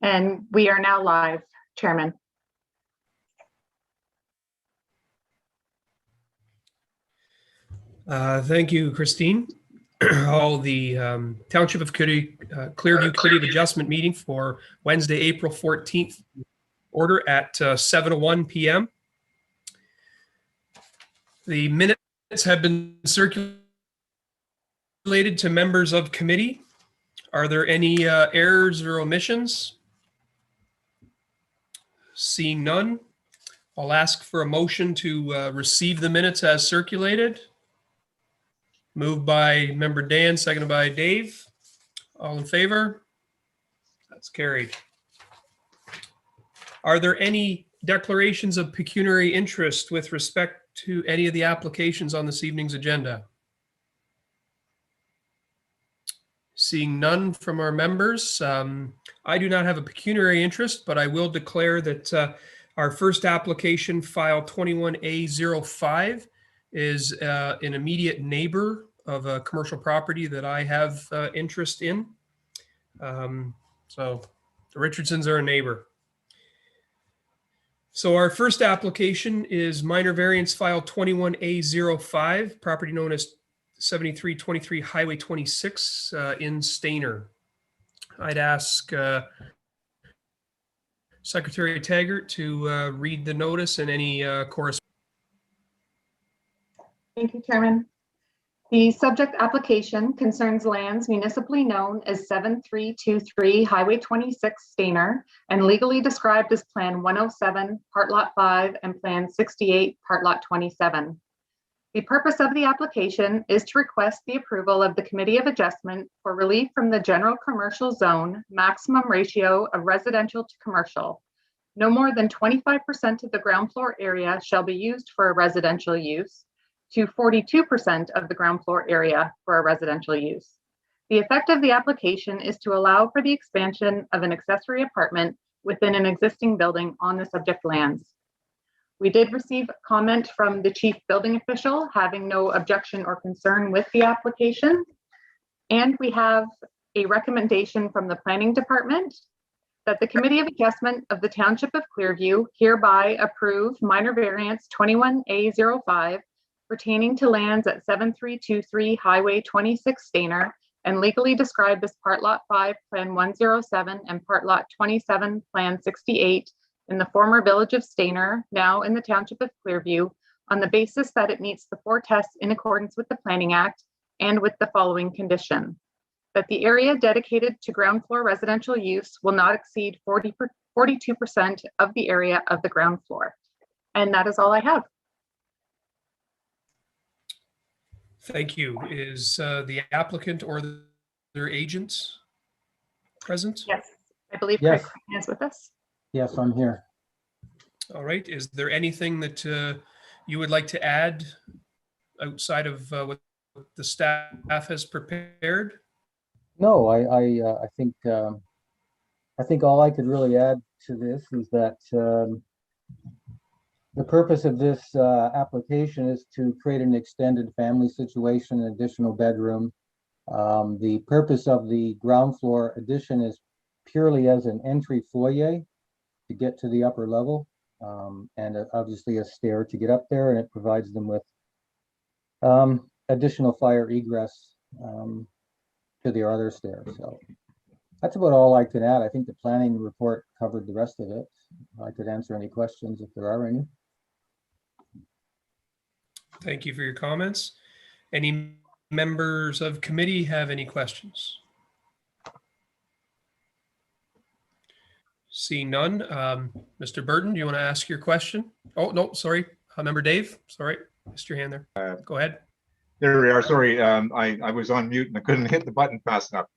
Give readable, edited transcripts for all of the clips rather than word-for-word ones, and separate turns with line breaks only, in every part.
And we are now live, Chairman.
Thank you, Christine. All the Township of Clearview Committee of Adjustment meeting for Wednesday, April 14th, order at 7:01 p.m. The minutes have been circulated to members of committee. Are there any errors or omissions? Seeing none, I'll ask for a motion to receive the minutes as circulated. Moved by member Dan, seconded by Dave. All in favor? That's carried. Are there any declarations of pecuniary interest with respect to any of the applications on this evening's agenda? Seeing none from our members, I do not have a pecuniary interest, but I will declare that our first application, file 21A05, is an immediate neighbor of a commercial property that I have interest in. So the Richardsons are a neighbor. So our first application is minor variance file 21A05, property known as 7323 Highway 26 in Stayner. I'd ask Secretary Taggart to read the notice and any correspondence.
Thank you, Chairman. The subject application concerns lands municipally known as 7323 Highway 26 Stayner and legally described as Plan 107, Part Lot 5 and Plan 68, Part Lot 27. The purpose of the application is to request the approval of the Committee of Adjustment for relief from the general commercial zone maximum ratio of residential to commercial. No more than 25% of the ground floor area shall be used for a residential use, to 42% of the ground floor area for a residential use. The effect of the application is to allow for the expansion of an accessory apartment within an existing building on the subject lands. We did receive comment from the chief building official having no objection or concern with the application. And we have a recommendation from the planning department that the Committee of Adjustment of the Township of Clearview hereby approve minor variance 21A05 pertaining to lands at 7323 Highway 26 Stayner and legally described as Part Lot 5, Plan 107 and Part Lot 27, Plan 68 in the former village of Stayner, now in the Township of Clearview, on the basis that it meets the 4 tests in accordance with the Planning Act and with the following condition: that the area dedicated to ground floor residential use will not exceed 42% of the area of the ground floor. And that is all I have.
Thank you. Is the applicant or their agent present?
Yes, I believe
Yes.
Craig is with us.
Yes, I'm here.
All right. Is there anything that you would like to add outside of what the staff has prepared?
No, I think all I could really add to this is that the purpose of this application is to create an extended family situation, an additional bedroom. The purpose of the ground floor addition is purely as an entry foyer to get to the upper level, and obviously a stair to get up there, and it provides them with additional fire egress to the other stairs. So that's about all I can add. I think the planning report covered the rest of it. I could answer any questions if there are any.
Thank you for your comments. Any members of committee have any questions? Seeing none. Mr. Burton, do you want to ask your question? Oh, no, sorry. Member Dave, sorry. Missed your hand there. Go ahead.
There we are. Sorry, I was on mute and I couldn't hit the button fast enough.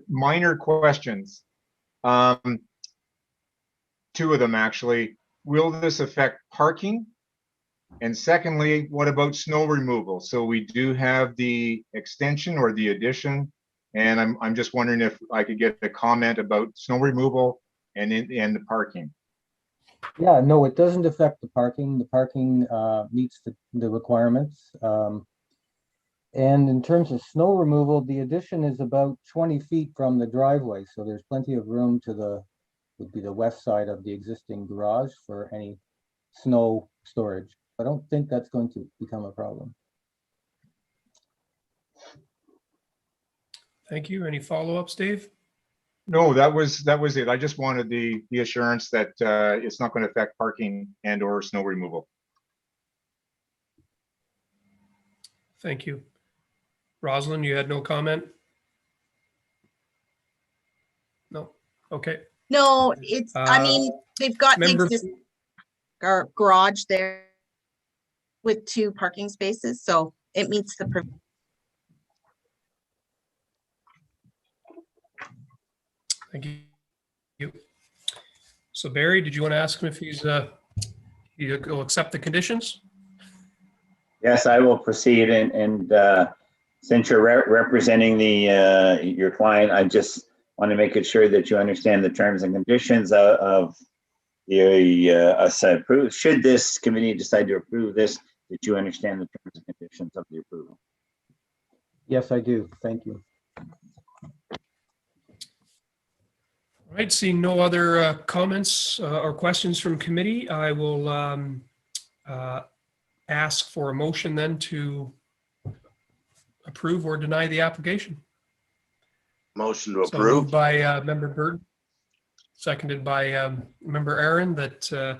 Minor questions. 2 of them actually. Will this affect parking? And secondly, what about snow removal? So we do have the extension or the addition, and I'm just wondering if I could get a comment about snow removal and the parking.
Yeah, no, it doesn't affect the parking. The parking meets the requirements. And in terms of snow removal, the addition is about 20 feet from the driveway. So there's plenty of room to would be the west side of the existing garage for any snow storage. I don't think that's going to become a problem.
Thank you. Any follow-ups, Dave?
No, that was it. I just wanted the assurance that it's not going to affect parking and or snow removal.
Thank you. Rosalind, you had no comment? No. Okay.
No, it's, I mean, they've got the
Member,
existing garage there with 2 parking spaces, so it meets the.
thank you. So Barry, did you want to ask him if he'll accept the conditions?
Yes, I will proceed, and since you're representing your client, I just want to make it sure that you understand the terms and conditions of the should this committee decide to approve this, that you understand the terms and conditions of the approval.
Yes, I do. Thank you.
All right, seeing no other comments or questions from committee, I will ask for a motion then to approve or deny the application.
Motion to
So
approve.
moved by member Bird, seconded by member Aaron, that the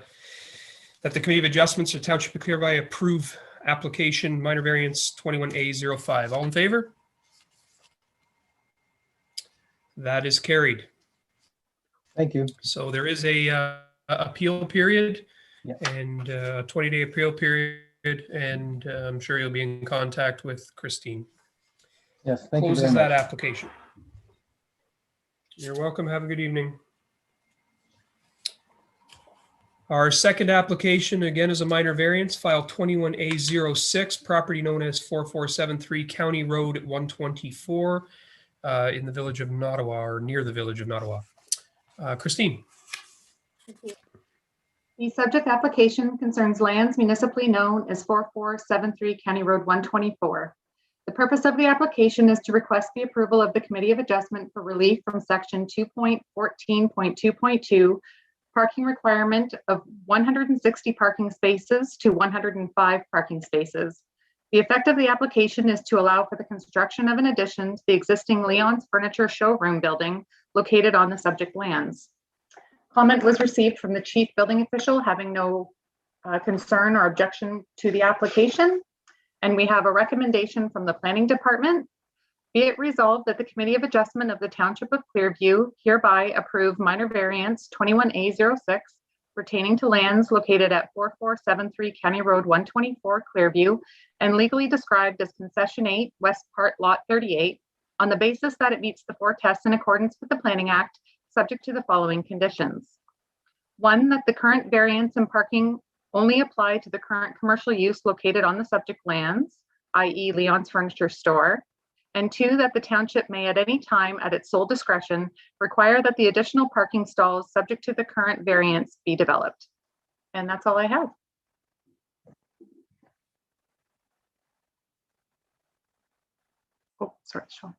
Committee of Adjustments of Township of Clearby approve application minor variance 21A05. All in favor? That is carried.
Thank you.
So there is a appeal period,
Yeah.
and a 20-day appeal period, and I'm sure you'll be in contact with Christine.
Yes, thank you very
Closes that
much.
application. You're welcome. Have a good evening. Our second application, again, is a minor variance, file 21A06, property known as 4473 County Road 124 in the village of Nottawa, or near the village of Nottawa. Christine.
The subject application concerns lands municipally known as 4473 County Road 124. The purpose of the application is to request the approval of the Committee of Adjustment for relief from section 2.14.2.2, parking requirement of 160 parking spaces to 105 parking spaces. The effect of the application is to allow for the construction of an addition to the existing Leon's Furniture Showroom building located on the subject lands. Comment was received from the chief building official having no concern or objection to the application. And we have a recommendation from the planning department. Be it resolved that the Committee of Adjustment of the Township of Clearview hereby approve minor variance 21A06 pertaining to lands located at 4473 County Road 124 Clearview and legally described as Concession 8 West Part Lot 38 on the basis that it meets the 4 tests in accordance with the Planning Act, subject to the following conditions. 1, that the current variance and parking only apply to the current commercial use located on the subject lands, i.e. Leon's Furniture Store. And 2, that the township may at any time at its sole discretion require that the additional parking stalls subject to the current variance be developed. And that's all I have. Oh, sorry, Sean.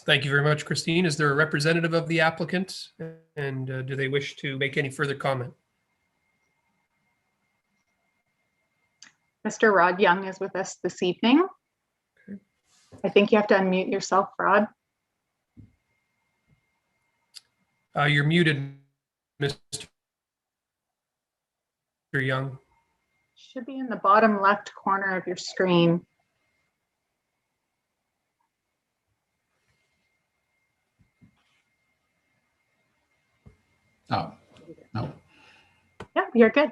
Thank you very much, Christine. Is there a representative of the applicant, and do they wish to make any further comment?
Mr. Rod Young is with us this evening.
Okay.
I think you have to unmute yourself, Rod.
You're muted, Mr. Young.
Should be in the bottom left corner of your screen.
Oh, no.
Yeah, you're good.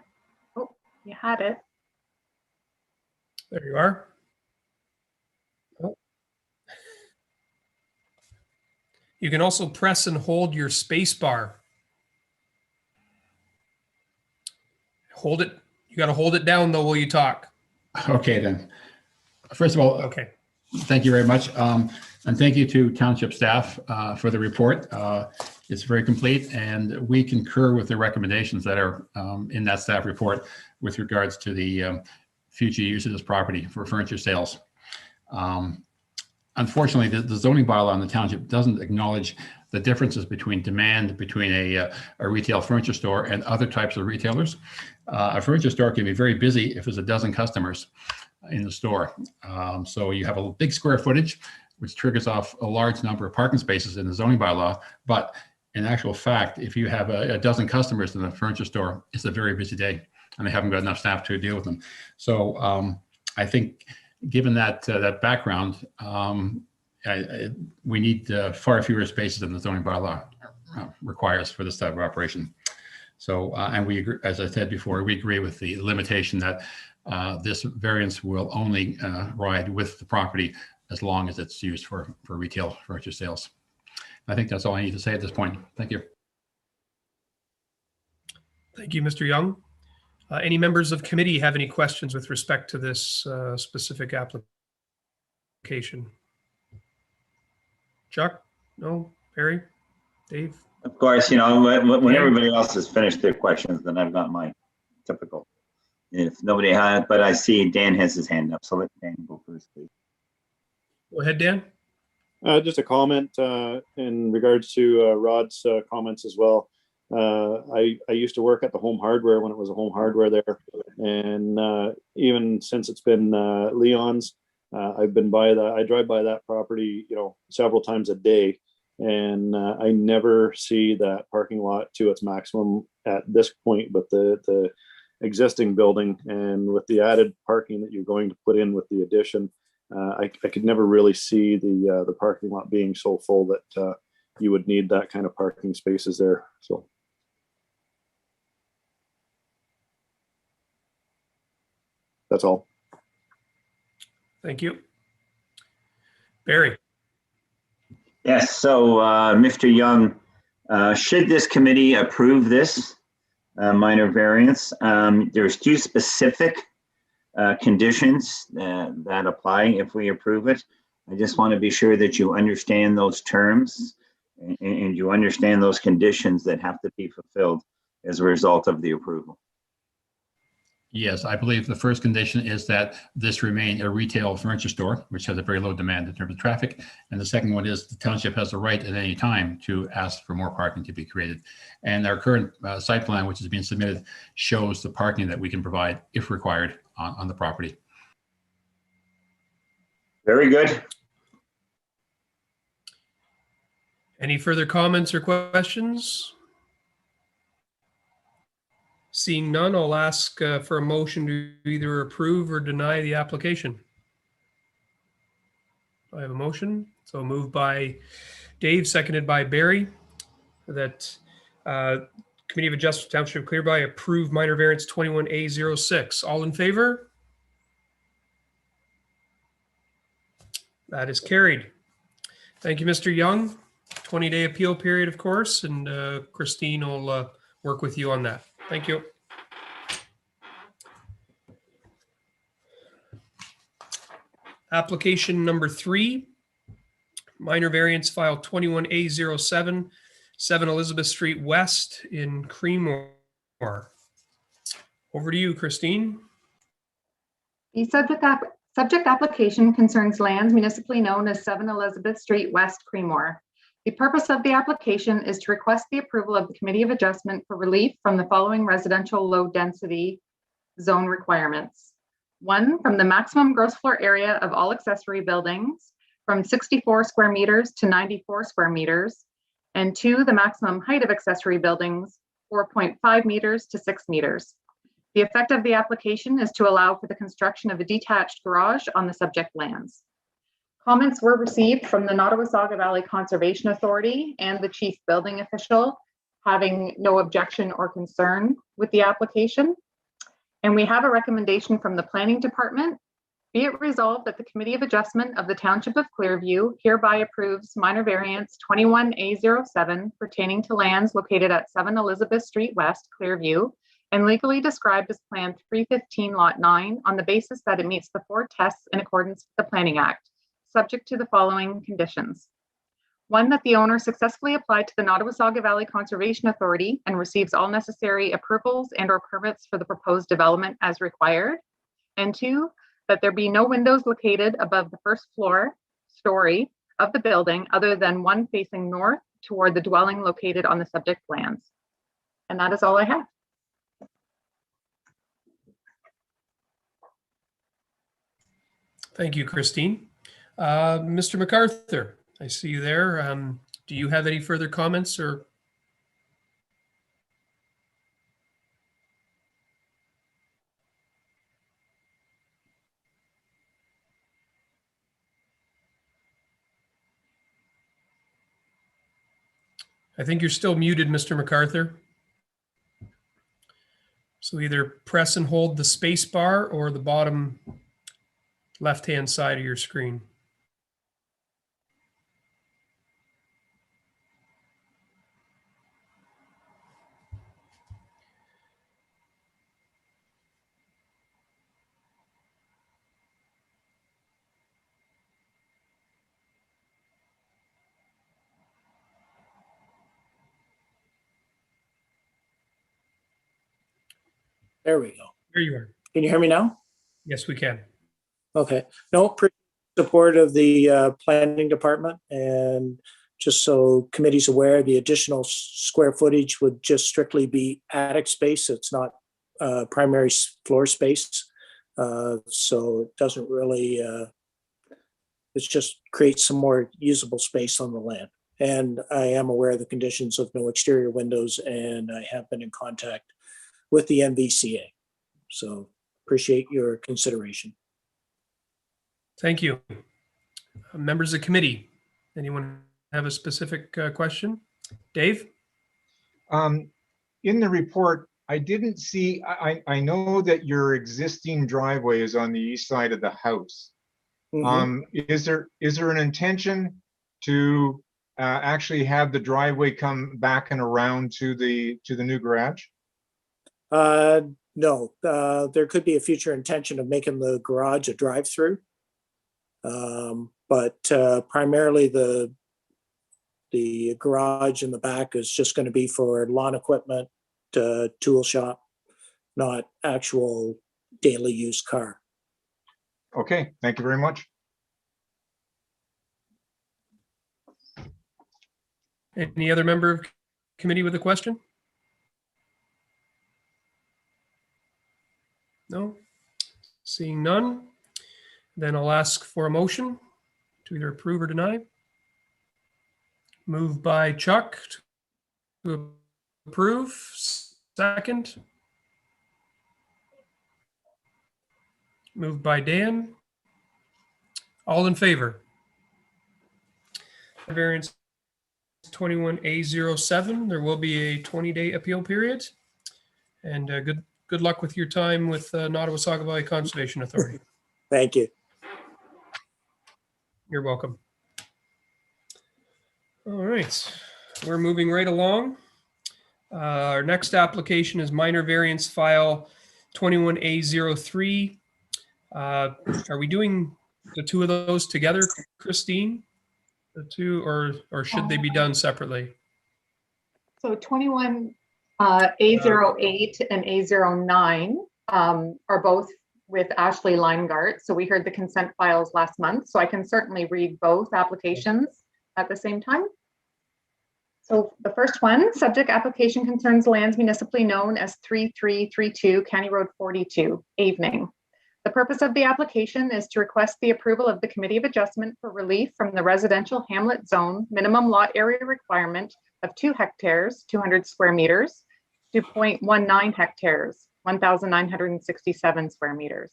Oh, you had it.
There you are. Oh. You can also press and hold your space bar. Hold it. You got to hold it down though while you talk.
Okay, then. First of all,
Okay.
thank you very much. And thank you to township staff for the report. It's very complete, and we concur with the recommendations that are in that staff report with regards to the future use of this property for furniture sales. Unfortunately, the zoning bylaw in the township doesn't acknowledge the differences between demand between a retail furniture store and other types of retailers. A furniture store can be very busy if there's a dozen customers in the store. So you have a big square footage, which triggers off a large number of parking spaces in the zoning bylaw. But in actual fact, if you have a dozen customers in a furniture store, it's a very busy day, and they haven't got enough staff to deal with them. So I think, given that background, we need far fewer spaces than the zoning bylaw requires for this type of operation. So, and we agree, as I said before, we agree with the limitation that this variance will only ride with the property as long as it's used for retail furniture sales. I think that's all I need to say at this point. Thank you.
Thank you, Mr. Young. Any members of committee have any questions with respect to this specific application? Chuck? No? Barry? Dave?
Of course, when everybody else has finished their questions, then I've got my typical. If nobody had, but I see Dan has his hand up, so let Dan go first, please.
Go ahead, Dan.
Just a comment in regards to Rod's comments as well. I used to work at the Home Hardware when it was a Home Hardware there, and even since it's been Leon's, I've been by that. I drive by that property, several times a day, and I never see that parking lot to its maximum at this point. But the existing building, and with the added parking that you're going to put in with the addition, I could never really see the parking lot being so full that you would need that kind of parking spaces there. So. That's all.
Thank you. Barry.
Yes, so Mr. Young, should this committee approve this minor variance, there's two specific conditions that apply if we approve it. I just want to be sure that you understand those terms and you understand those conditions that have to be fulfilled as a result of the approval.
Yes, I believe the first condition is that this remain a retail furniture store, which has a very low demand in terms of traffic. And the second one is the township has the right at any time to ask for more parking to be created. And our current site plan, which is being submitted, shows the parking that we can provide if required on the property.
Very good.
Any further comments or questions? Seeing none, I'll ask for a motion to either approve or deny the application. I have a motion. So moved by Dave, seconded by Barry, that Committee of Adjustment Township of Clearby approve minor variance 21A06. All in favor? That is carried. Thank you, Mr. Young. 20-day appeal period, of course, and Christine will work with you on that. Thank you. Application number 3, minor variance file 21A07, 7 Elizabeth Street West in Creemore. Over to you, Christine.
The subject application concerns lands municipally known as 7 Elizabeth Street West, Creemore. The purpose of the application is to request the approval of the Committee of Adjustment for relief from the following residential low density zone requirements. 1, from the maximum gross floor area of all accessory buildings from 64 square meters to 94 square meters. And 2, the maximum height of accessory buildings, 4.5 meters to 6 meters. The effect of the application is to allow for the construction of a detached garage on the subject lands. Comments were received from the Nottawasaga Valley Conservation Authority and the chief building official, having no objection or concern with the application. And we have a recommendation from the planning department. Be it resolved that the Committee of Adjustment of the Township of Clearview hereby approves minor variance 21A07 pertaining to lands located at 7 Elizabeth Street West, Clearview, and legally described as Plan 315 Lot 9 on the basis that it meets the 4 tests in accordance with the Planning Act, subject to the following conditions. 1, that the owner successfully applied to the Nottawasaga Valley Conservation Authority and receives all necessary approvals and/or permits for the proposed development as required. And 2, that there be no windows located above the first story of the building other than one facing north toward the dwelling located on the subject lands. And that is all I have.
Thank you, Christine. Mr. MacArthur, I see you there. Do you have any further comments or? I think you're still muted, Mr. MacArthur. So either press and hold the space bar or the bottom left-hand side of your screen.
There we go.
There you are.
Can you hear me now?
Yes, we can.
Okay. No, pretty support of the planning department, and just so committee's aware, the additional square footage would just strictly be attic space. It's not primary floor space. So it doesn't really, it just creates some more usable space on the land. And I am aware of the conditions of no exterior windows, and I have been in contact with the MVCA. So appreciate your consideration.
Thank you. Members of the committee, anyone have a specific question? Dave?
In the report, I didn't see, I know that your existing driveway is on the east side of the house. Is there an intention to actually have the driveway come back and around to the new garage?
No, there could be a future intention of making the garage a drive-through. But primarily the garage in the back is just going to be for lawn equipment, tool shop, not actual daily use car.
Okay, thank you very much.
Any other member of committee with a question? No? Seeing none, then I'll ask for a motion to either approve or deny. Moved by Chuck to approve. Second. Moved by Dan. All in favor? Variance 21A07. There will be a 20-day appeal period. And good luck with your time with Nottawasaga Valley Conservation Authority.
Thank you.
You're welcome. All right, we're moving right along. Our next application is minor variance file 21A03. Are we doing the two of those together, Christine? The two, or should they be done separately?
So 21 A08 and A09 are both with Ashley Leingart. So we heard the consent files last month, so I can certainly read both applications at the same time. So the first one, subject application concerns lands municipally known as 3332 County Road 42, Avening. The purpose of the application is to request the approval of the Committee of Adjustment for relief from the residential hamlet zone minimum lot area requirement of 2 hectares, 200 square meters, to 0.19 hectares, 1,967 square meters.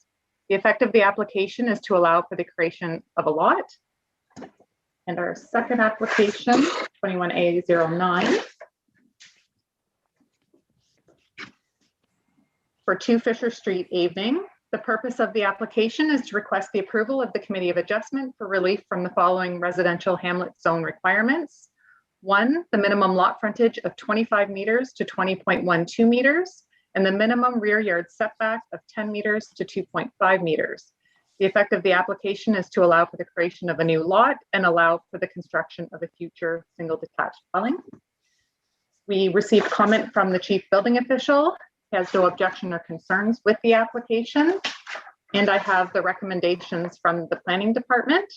The effect of the application is to allow for the creation of a lot. And our second application, 21A09, for 2 Fisher Street, Avening. The purpose of the application is to request the approval of the Committee of Adjustment for relief from the following residential hamlet zone requirements. 1, the minimum lot frontage of 25 meters to 20.12 meters, and the minimum rear yard setback of 10 meters to 2.5 meters. The effect of the application is to allow for the creation of a new lot and allow for the construction of a future single detached dwelling. We received comment from the chief building official. He has no objection or concerns with the application. And I have the recommendations from the planning department.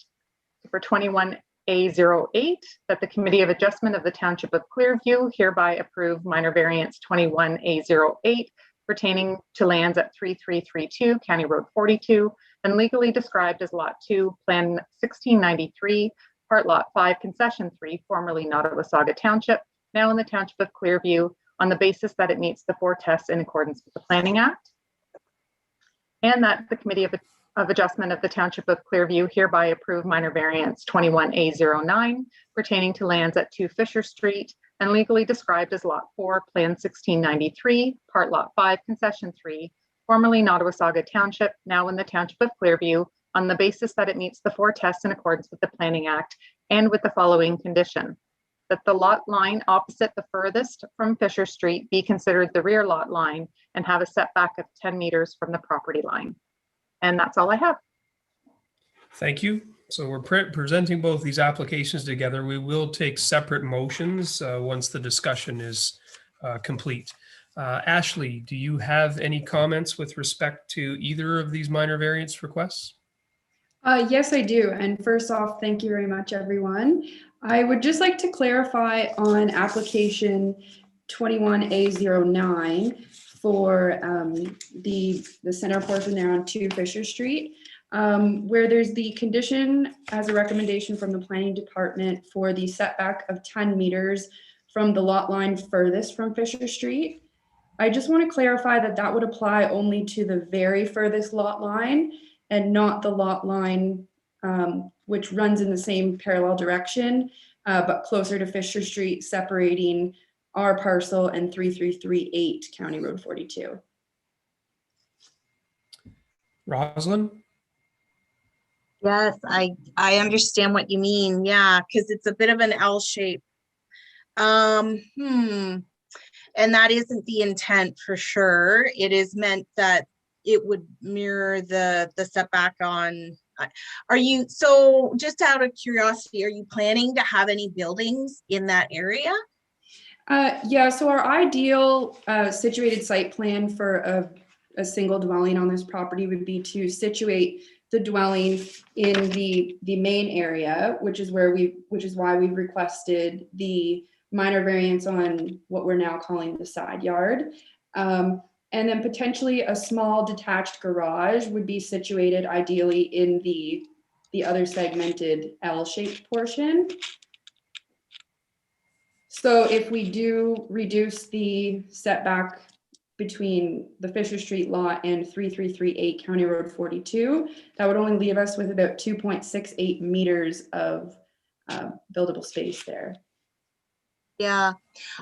For 21 21A08, that the Committee of Adjustment of the Township of Clearview hereby approve minor variance 21A08 pertaining to lands at 3332 County Road 42 and legally described as Lot 2, Plan 1693, Part Lot 5, Concession 3, formerly Nottawasaga Township, now in the Township of Clearview, on the basis that it meets the 4 tests in accordance with the Planning Act. And that the Committee of Adjustment of the Township of Clearview hereby approve minor variance 21A09 pertaining to lands at 2 Fisher Street and legally described as Lot 4, Plan 1693, Part Lot 5, Concession 3, formerly Nottawasaga Township, now in the Township of Clearview, on the basis that it meets the 4 tests in accordance with the Planning Act and with the following condition: that the lot line opposite the furthest from Fisher Street be considered the rear lot line and have a setback of 10 meters from the property line. And that's all I have.
Thank you. So we're presenting both these applications together. We will take separate motions once the discussion is complete. Ashley, do you have any comments with respect to either of these minor variance requests?
Yes, I do. And first off, thank you very much, everyone. I would just like to clarify on application 21A09 for the center portion there on 2 Fisher Street, where there's the condition as a recommendation from the planning department for the setback of 10 meters from the lot line furthest from Fisher Street. I just want to clarify that that would apply only to the very furthest lot line and not the lot line which runs in the same parallel direction, but closer to Fisher Street, separating our parcel and 3338 County Road 42.
Rosalind?
Yes, I understand what you mean. Yeah, because it's a bit of an L shape. And that isn't the intent for sure. It is meant that it would mirror the setback on. Are you, so just out of curiosity, are you planning to have any buildings in that area?
Yeah, so our ideal situated site plan for a single dwelling on this property would be to situate the dwelling in the main area, which is why we've requested the minor variance on what we're now calling the side yard. And then potentially a small detached garage would be situated ideally in the other segmented L-shaped portion. So if we do reduce the setback between the Fisher Street lot and 3338 County Road 42, that would only leave us with about 2.68 meters of buildable space there.
Yeah,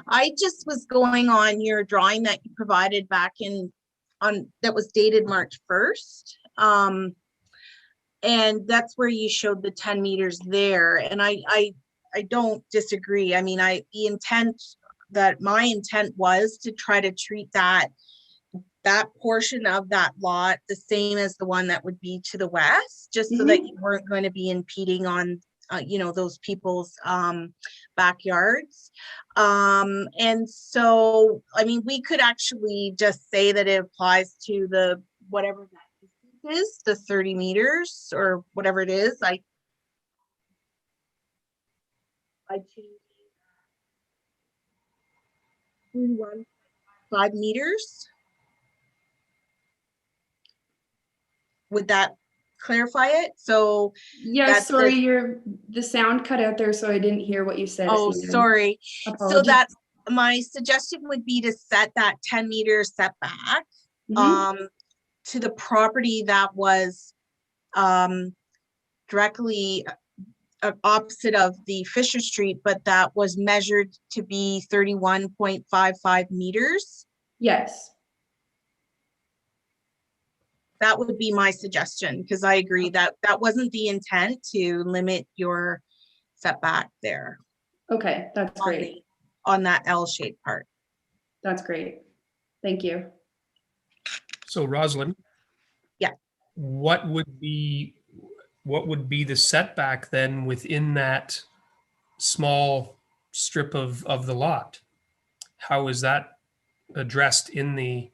I just was going on your drawing that you provided back that was dated March 1st. And that's where you showed the 10 meters there. And I don't disagree. I mean, my intent was to try to treat that portion of that lot the same as the one that would be to the west, just so that you weren't going to be impeding on those people's backyards. And so, I mean, we could actually just say that it applies to the whatever that distance is, the 30 meters or whatever it is. I choose 1.5 meters. Would that clarify it? So
yes, sorry, the sound cut out there, so I didn't hear what you said.
Oh, sorry.
Apologies.
So that my suggestion would be to set that 10 meter setback to the property that was directly opposite of the Fisher Street, but that was measured to be 31.55 meters.
Yes.
That would be my suggestion, because I agree that that wasn't the intent to limit your setback there.
Okay, that's great.
On that L-shaped part.
That's great. Thank you.
So Rosalind?
Yeah.
What would be the setback then within that small strip of the lot? How is that addressed in the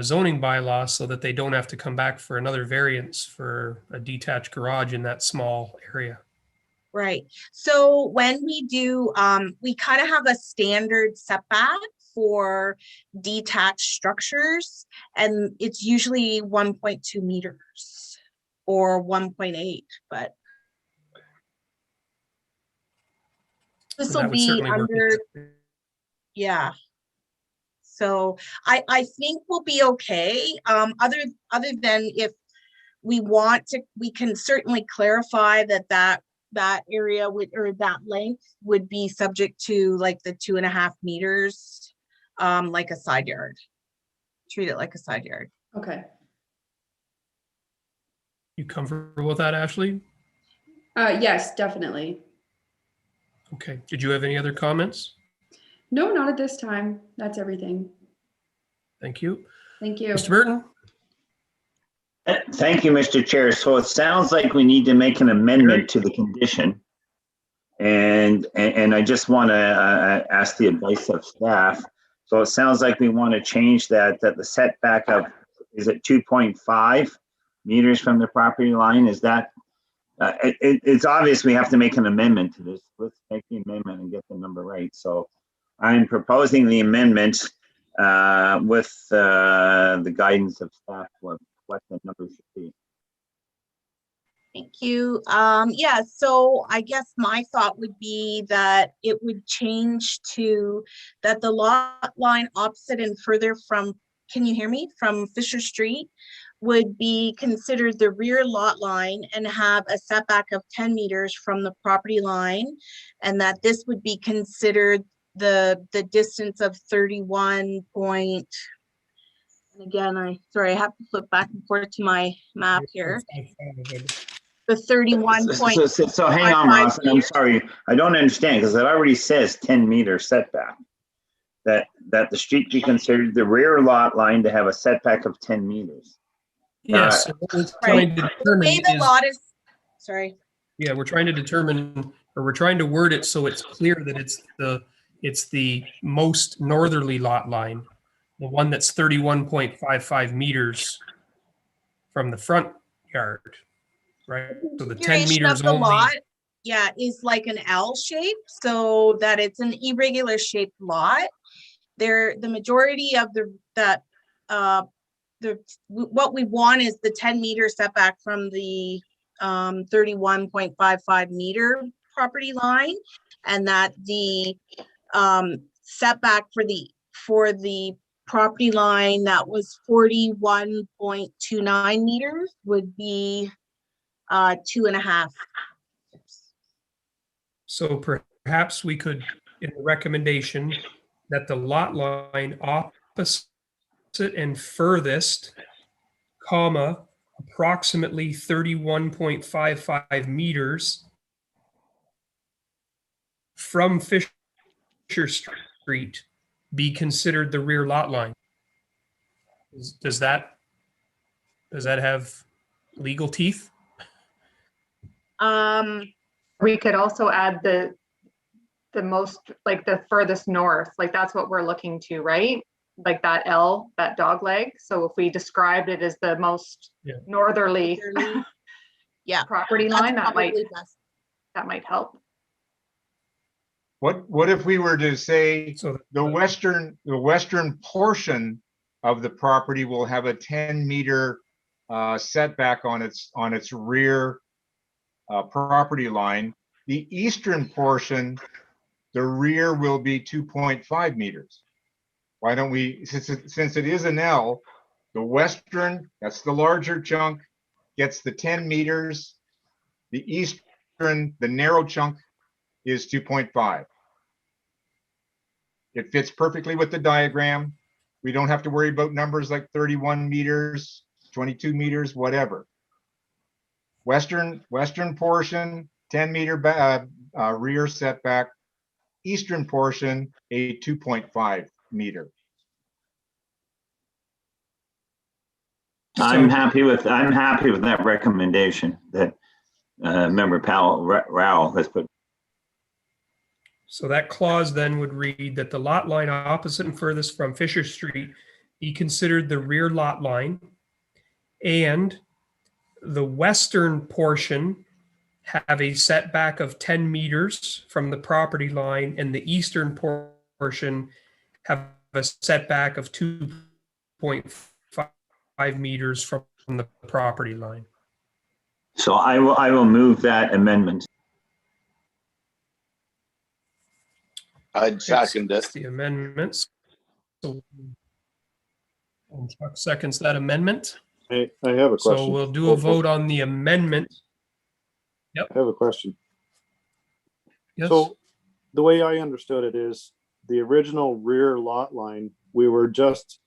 zoning bylaw so that they don't have to come back for another variance for a detached garage in that small area?
Right. So when we do, we kind of have a standard setback for detached structures, and it's usually 1.2 meters or 1.8, but this will
That would
be
certainly work.
under, yeah. So I think we'll be okay. Other than if we want to, we can certainly clarify that area would, or that length would be subject to like the 2.5 meters, like a side yard. Treat it like a side yard.
Okay.
You comfortable with that, Ashley?
Yes, definitely.
Okay. Did you have any other comments?
No, not at this time. That's everything.
Thank you.
Thank you.
Mr. Burton?
Thank you, Mr. Chair. So it sounds like we need to make an amendment to the condition. And I just want to ask the advice of staff. So it sounds like we want to change that the setback of, is it 2.5 meters from the property line? Is that, it's obvious we have to make an amendment to this. Let's make the amendment and get the number right. So I'm proposing the amendment with the guidance of staff, what the number should be.
Thank you. Yeah, so I guess my thought would be that it would change to that the lot line opposite and further from, can you hear me, from Fisher Street would be considered the rear lot line and have a setback of 10 meters from the property line, and that this would be considered the distance of 31 point, and again, sorry, I have to flip back and forth to my map here. The 31 point.
So hang on, Ross, I'm sorry, I don't understand, because it already says 10-meter setback. That the street be considered the rear lot line to have a setback of 10 meters.
Yes.
Right. The way the lot is, sorry.
Yeah, we're trying to determine, or we're trying to word it so it's clear that it's the most northerly lot line, the one that's 31.55 meters from the front yard, right? So the 10 meters
of the
only.
lot, yeah, is like an L shape, so that it's an irregular shaped lot. The majority of what we want is the 10-meter setback from the 31.55 meter property line, and that the setback for the property line that was 41.29 meters would be 2.5.
So perhaps we could, in the recommendation, that the lot line opposite and furthest, comma, approximately 31.55 meters from Fisher Street be considered the rear lot line. Does that have legal teeth?
We could also add the most, like the furthest north, like that's what we're looking to, right? Like that L, that dog leg. So if we described it as the most northerly
yeah,
property line, that might help.
What if we were to say the western portion of the property will have a 10-meter setback on its rear property line. The eastern portion, the rear will be 2.5 meters. Why don't we, since it is an L, the western, that's the larger chunk, gets the 10 meters. The eastern, the narrow chunk, is 2.5. It fits perfectly with the diagram. We don't have to worry about numbers like 31 meters, 22 meters, whatever. Western portion, 10-meter rear setback. Eastern portion, a 2.5 meter.
I'm happy with that recommendation that member Powell Rowell has put.
So that clause then would read that the lot line opposite and furthest from Fisher Street be considered the rear lot line, and the western portion have a setback of 10 meters from the property line, and the eastern portion have a setback of 2.5 meters from the property line.
So I will move that amendment.
I'd second it.
It's the amendments. So, and Chuck seconds that amendment.
I have a
So
question.
we'll do a vote on the amendment.
I have a question.
Yes.
So the way I understood it is the original rear lot line, we were just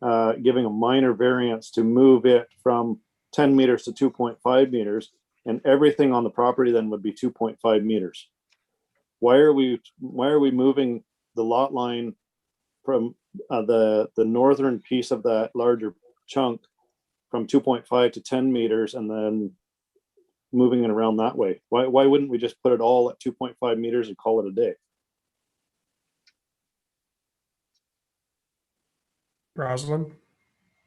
giving a minor variance to move it from 10 meters to 2.5 meters, and everything on the property then would be 2.5 meters. Why are we moving the lot line from the northern piece of that larger chunk from 2.5 to 10 meters and then moving it around that way? Why wouldn't we just put it all at 2.5 meters and call it a day?
Rosalind?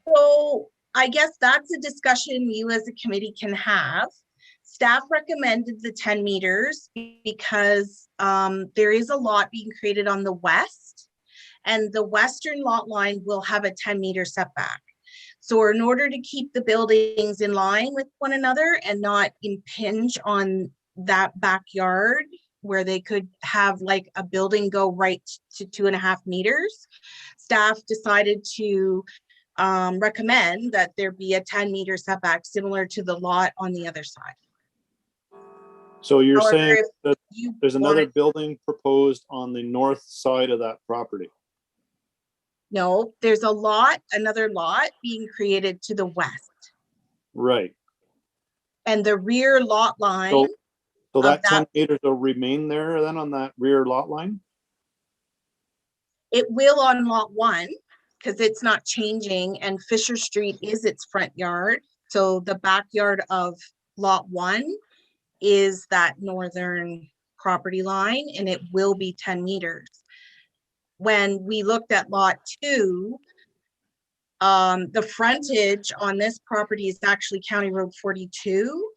So I guess that's a discussion you as a committee can have. Staff recommended the 10 meters because there is a lot being created on the west, and the western lot line will have a 10-meter setback. So in order to keep the buildings in line with one another and not impinge on that backyard where they could have like a building go right to 2.5 meters, staff decided to recommend that there be a 10-meter setback similar to the lot on the other side.
So you're
However,
saying that
you
there's another
wanted-
building proposed on the north side of that property?
No, there's another lot being created to the west.
Right.
And the rear lot line,
So
of
that
that-
10 meters will remain there then on that rear lot line?
it will on lot 1, because it's not changing, and Fisher Street is its front yard. So the backyard of lot 1 is that northern property line, and it will be 10 meters. When we looked at lot 2, the frontage on this property is actually County Road 42.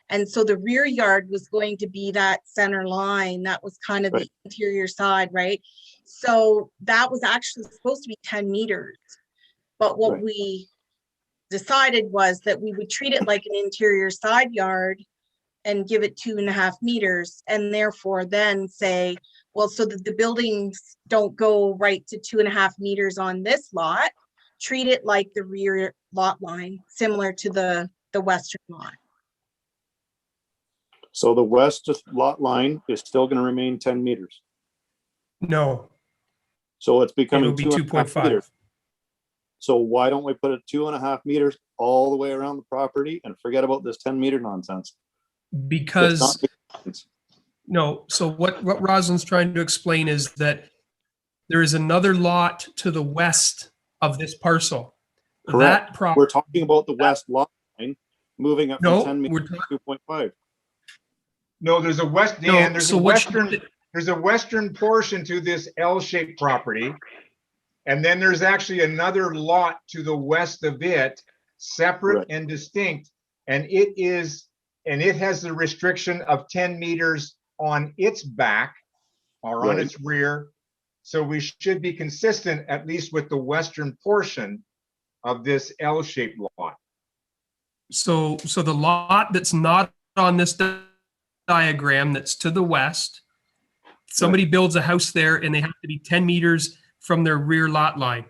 And so the rear yard was going to be that center line. That was kind of the interior side, right? So that was actually supposed to be 10 meters. But what we decided was that we would treat it like an interior side yard and give it 2.5 meters, and therefore then say, well, so that the buildings don't go right to 2.5 meters on this lot, treat it like the rear lot line, similar to the western lot.
So the west lot line is still going to remain 10 meters.
No,
So it's becoming
it'll be
2.5
2.5.
meters. So why don't we put it 2.5 meters all the way around the property and forget about this 10-meter nonsense?
Because no, so what Rosalind's trying to explain is that there is another lot to the west of this parcel.
Correct.
That property.
We're talking about the west lot line moving up from
No,
10
we're
meters to 2.5.
No, there's a west,
No,
Dan, there's
so
a
what
western, there's a western portion to this L-shaped property. And then there's actually another lot to the west of it, separate
Right.
and distinct. And it has the restriction of 10 meters on its back or on
Right.
its rear. So we should be consistent, at least with the western portion of this L-shaped lot.
So the lot that's not on this diagram that's to the west, somebody builds a house there and they have to be 10 meters from their rear lot line.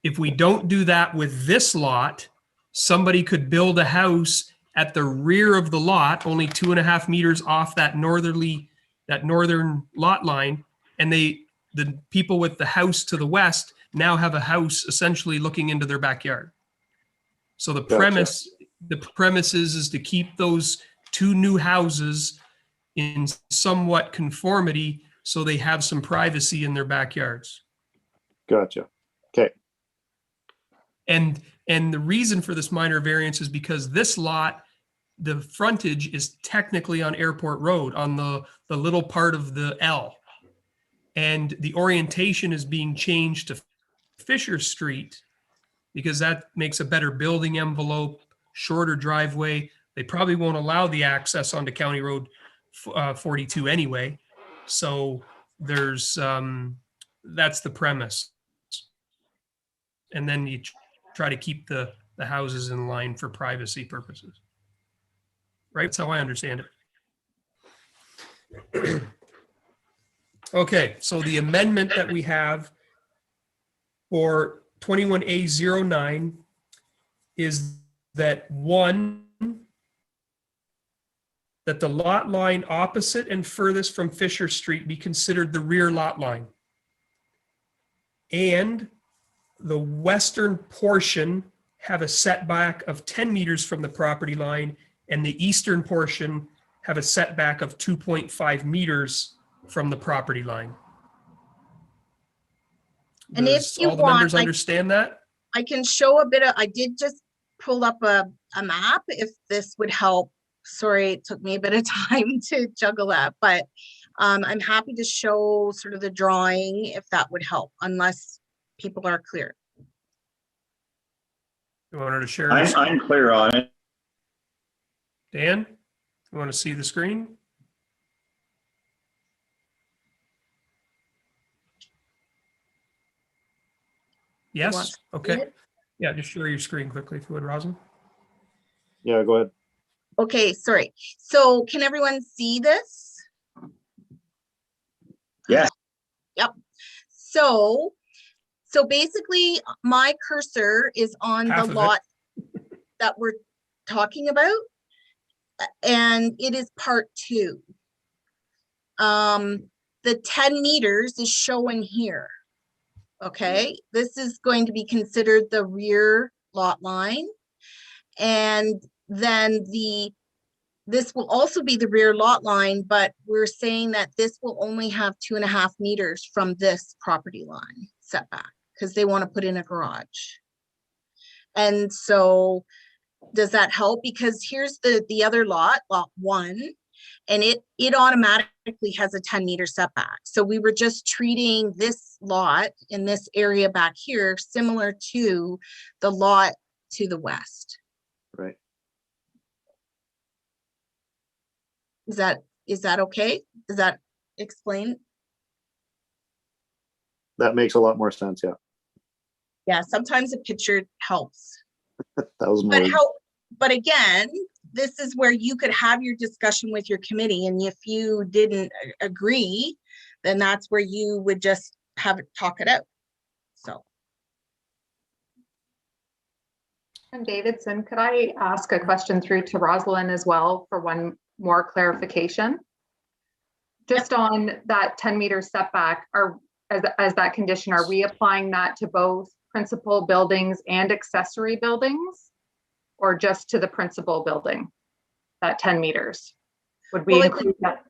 If we don't do that with this lot, somebody could build a house at the rear of the lot, only 2.5 meters off that northern lot line, and the people with the house to the west now have a house essentially looking into their backyard. So the premise is to keep those two new houses in somewhat conformity so they have some privacy in their backyards.
Gotcha. Okay.
And the reason for this minor variance is because this lot, the frontage is technically on Airport Road on the little part of the L. And the orientation is being changed to Fisher Street because that makes a better building envelope, shorter driveway, They probably won't allow the access onto County Road 42 anyway. So there's, that's the premise. And then you try to keep the houses in line for privacy purposes. Right? That's how I understand it. Okay, so the amendment that we have for 21A09 is that one, that the lot line opposite and furthest from Fisher Street be considered the rear lot line. And the western portion have a setback of 10 meters from the property line, and the eastern portion have a setback of 2.5 meters from the property line.
And if
Does
you
all the
want,
members understand that?
I can show a bit of, I did just pull up a map if this would help. Sorry, it took me a bit of time to juggle that, but I'm happy to show sort of the drawing if that would help, unless people are clear.
You want her to share?
I'm clear on it.
Dan, you want to see the screen? Yes, okay. Yeah, just share your screen quickly if you would, Rosin.
Yeah, go ahead.
Okay, sorry. So can everyone see this?
Yes.
Yep. So basically my cursor is on
Half
the
of
lot that we're talking about, and it is part 2. The 10 meters is showing here. Okay, this is going to be considered the rear lot line. And then this will also be the rear lot line, but we're saying that this will only have 2.5 meters from this property line setback because they want to put in a garage. And so does that help? Because here's the other lot 1, and it automatically has a 10-meter setback. So we were just treating this lot in this area back here similar to the lot to the west.
Right.
Is that okay? Does that explain?
That makes a lot more sense. Yeah.
Yeah, sometimes a picture helps.
That was more.
But again, this is where you could have your discussion with your committee, and if you didn't agree, then that's where you would just have it talk it out. So.
And Davidson, could I ask a question through to Rosalind as well for one more clarification? Just on that 10-meter setback, as that condition, are we applying that to both principal buildings and accessory buildings, or just to the principal building, that 10 meters? Would we include that?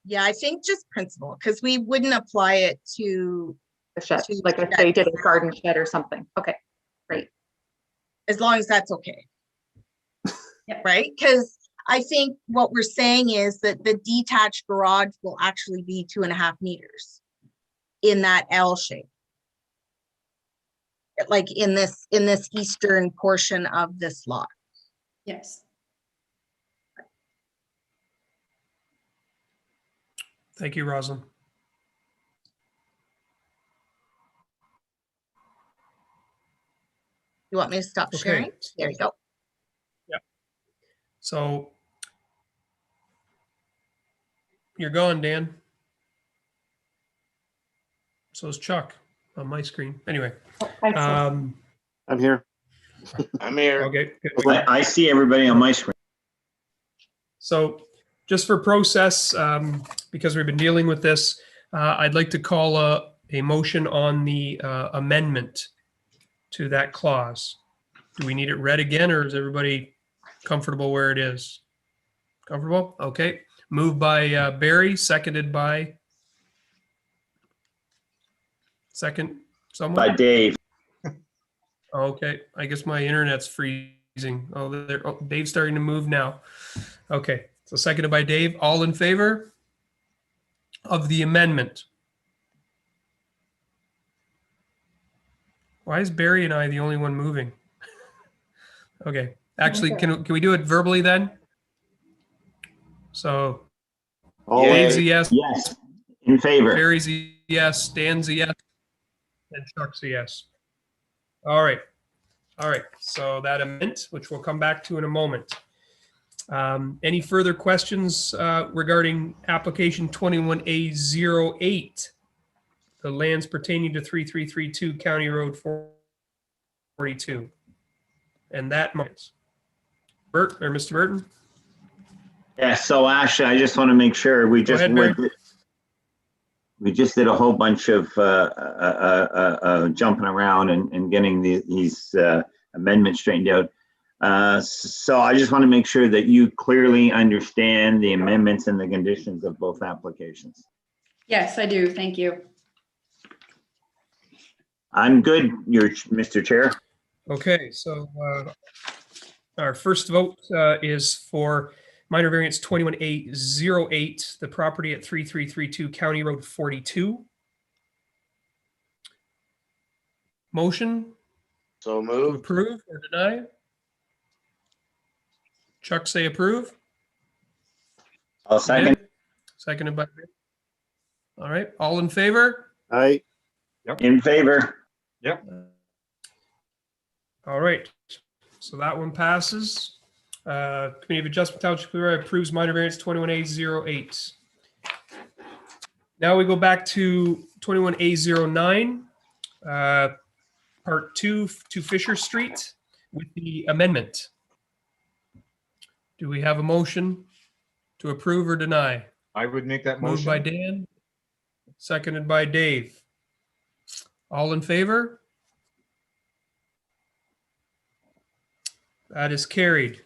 Yeah, I think just principal, because we wouldn't apply it to
the shed, like if they did a garden shed or something. Okay, great.
As long as that's okay. Yeah, right? Because I think what we're saying is that the detached garage will actually be 2.5 meters in that L shape. Like in this eastern portion of this lot.
Yes.
Thank you, Rosalind.
You want me to stop sharing? There you go.
Yeah. So you're gone, Dan. So is Chuck on my screen. Anyway.
I'm here.
I'm here.
Okay.
I see everybody on my screen.
So just for process, because we've been dealing with this, I'd like to call a motion on the amendment to that clause. Do we need it read again, or is everybody comfortable where it is? Comfortable? Okay. Moved by Barry, seconded by someone?
By Dave.
Okay. I guess my internet's freezing. Oh, Dave's starting to move now. Okay. So seconded by Dave. All in favor of the amendment? Why is Barry and I the only one moving? Okay. Actually,
Okay.
can we do it verbally then? So
All
Dave's a
Yay.
yes,
Yes, in favor.
Barry's a yes, Dan's a yes, and Chuck's a yes. All right. All right. So that amendment, which we'll come back to in a moment. Any further questions regarding application 21A08, the lands pertaining to 3332 County Road 42? And that might. Bert or Mr. Burton?
Yeah, so Ash, I just want to make sure we just
ahead, Barry.
we just did a whole bunch of jumping around and getting these amendments straightened out. So I just want to make sure that you clearly understand the amendments and the conditions of both applications.
Yes, I do. Thank you.
I'm good, Mr. Chair.
Okay, so our first vote is for minor variance 21A08, the property at 3332 County Road 42. Motion
So
to
moved.
approve or deny? Chuck say approve.
I'll second.
Seconded by Bill. All right, all in favor?
Aye.
In favor.
All right, so that one passes. Committee of Adjustment Township approves minor variance 21A08. Now we go back to 21A09, Part 2 to Fisher Street with the amendment. Do we have a motion to approve or deny?
I would make that
Moved by
motion.
Dan, seconded by Dave. All in favor? That is carried.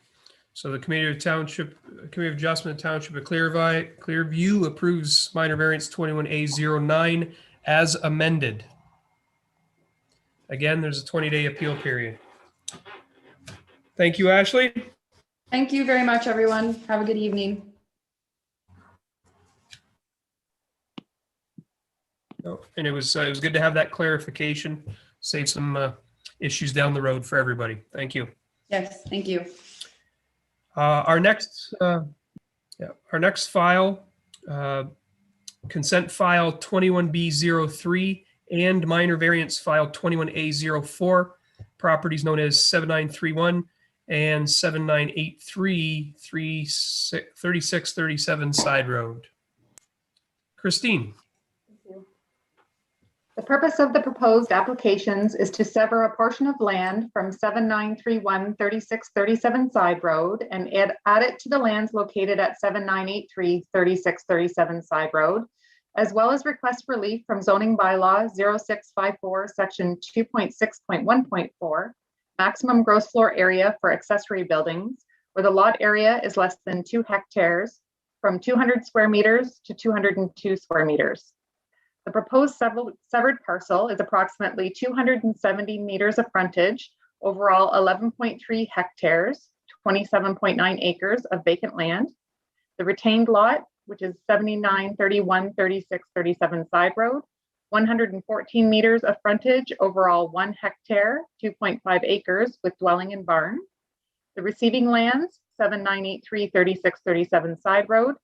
So the Committee of Adjustment Township of Clearview approves minor variance 21A09 as amended. Again, there's a 20-day appeal period. Thank you, Ashley.
Thank you very much, everyone. Have a good evening.
And it was good to have that clarification, save some issues down the road for everybody. Thank you.
Yes, thank you.
Our next file, consent file 21B03 and minor variance file 21A04, properties known as 7931 and 7983 3637 Side Road. Christine.
The purpose of the proposed applications is to sever a portion of land from 7931 3637 Side Road and add it to the lands located at 7983 3637 Side Road, as well as request relief from zoning bylaw 0654 section 2.6.1.4, maximum gross floor area for accessory buildings, where the lot area is less than 2 hectares, from 200 square meters to 202 square meters. The proposed severed parcel is approximately 270 meters of frontage, overall 11.3 hectares, 27.9 acres of vacant land. The retained lot, which is 7931 3637 Side Road, 114 meters of frontage, overall 1 hectare, 2.5 acres with dwelling and barn. The receiving lands, 7983 3637 Side Road,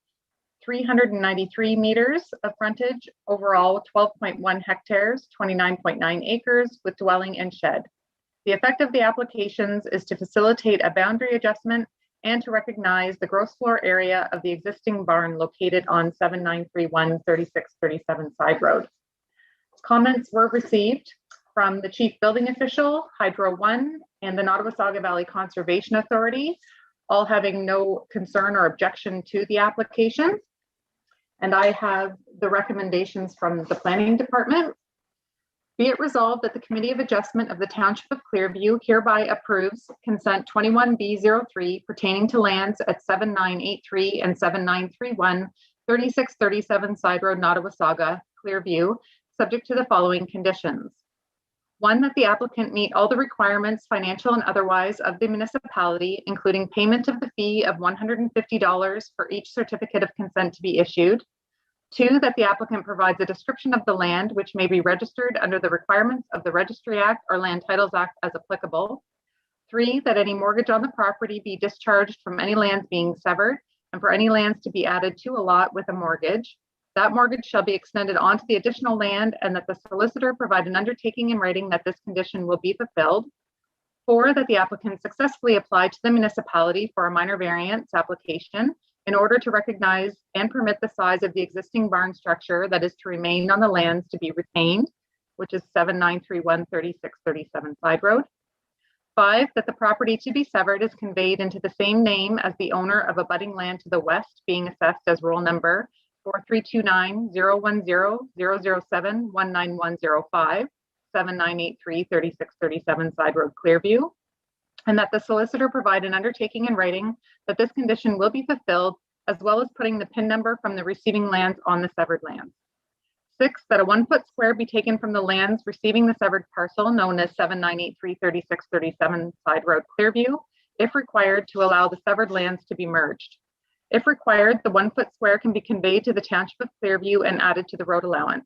393 meters of frontage, overall 12.1 hectares, 29.9 acres with dwelling and shed. The effect of the applications is to facilitate a boundary adjustment and to recognize the gross floor area of the existing barn located on 7931 3637 Side Road. Comments were received from the Chief Building Official, Hydro One, and the Nottawasaga Valley Conservation Authority, all having no concern or objection to the application. And I have the recommendations from the Planning Department. Be it resolved that the Committee of Adjustment of the Township of Clearview hereby approves consent 21B03 pertaining to lands at 7983 and 7931 3637 Side Road, Nottawasaga, Clearview, subject to the following conditions. 1, that the applicant meet all the requirements, financial and otherwise, of the municipality, including payment of the fee of $150 for each certificate of consent to be issued. 2, that the applicant provides a description of the land which may be registered under the requirements of the Registry Act or Land Titles Act as applicable. 3, that any mortgage on the property be discharged from any lands being severed and for any lands to be added to a lot with a mortgage. That mortgage shall be extended onto the additional land and that the solicitor provide an undertaking in writing that this condition will be fulfilled. 4, that the applicant successfully apply to the municipality for a minor variance application in order to recognize and permit the size of the existing barn structure that is to remain on the lands to be retained, which is 7931 3637 Side Road. 5, that the property to be severed is conveyed into the same name as the owner of abutting land to the west, being assessed as roll number 4329-010-007-19105, 7983-3637 Side Road, Clearview, and that the solicitor provide an undertaking in writing that this condition will be fulfilled, as well as putting the PIN number from the receiving lands on the severed lands. 6, that a 1-foot square be taken from the lands receiving the severed parcel known as 7983-3637 Side Road, Clearview, if required, to allow the severed lands to be merged. If required, the 1-foot square can be conveyed to the Township of Clearview and added to the road allowance.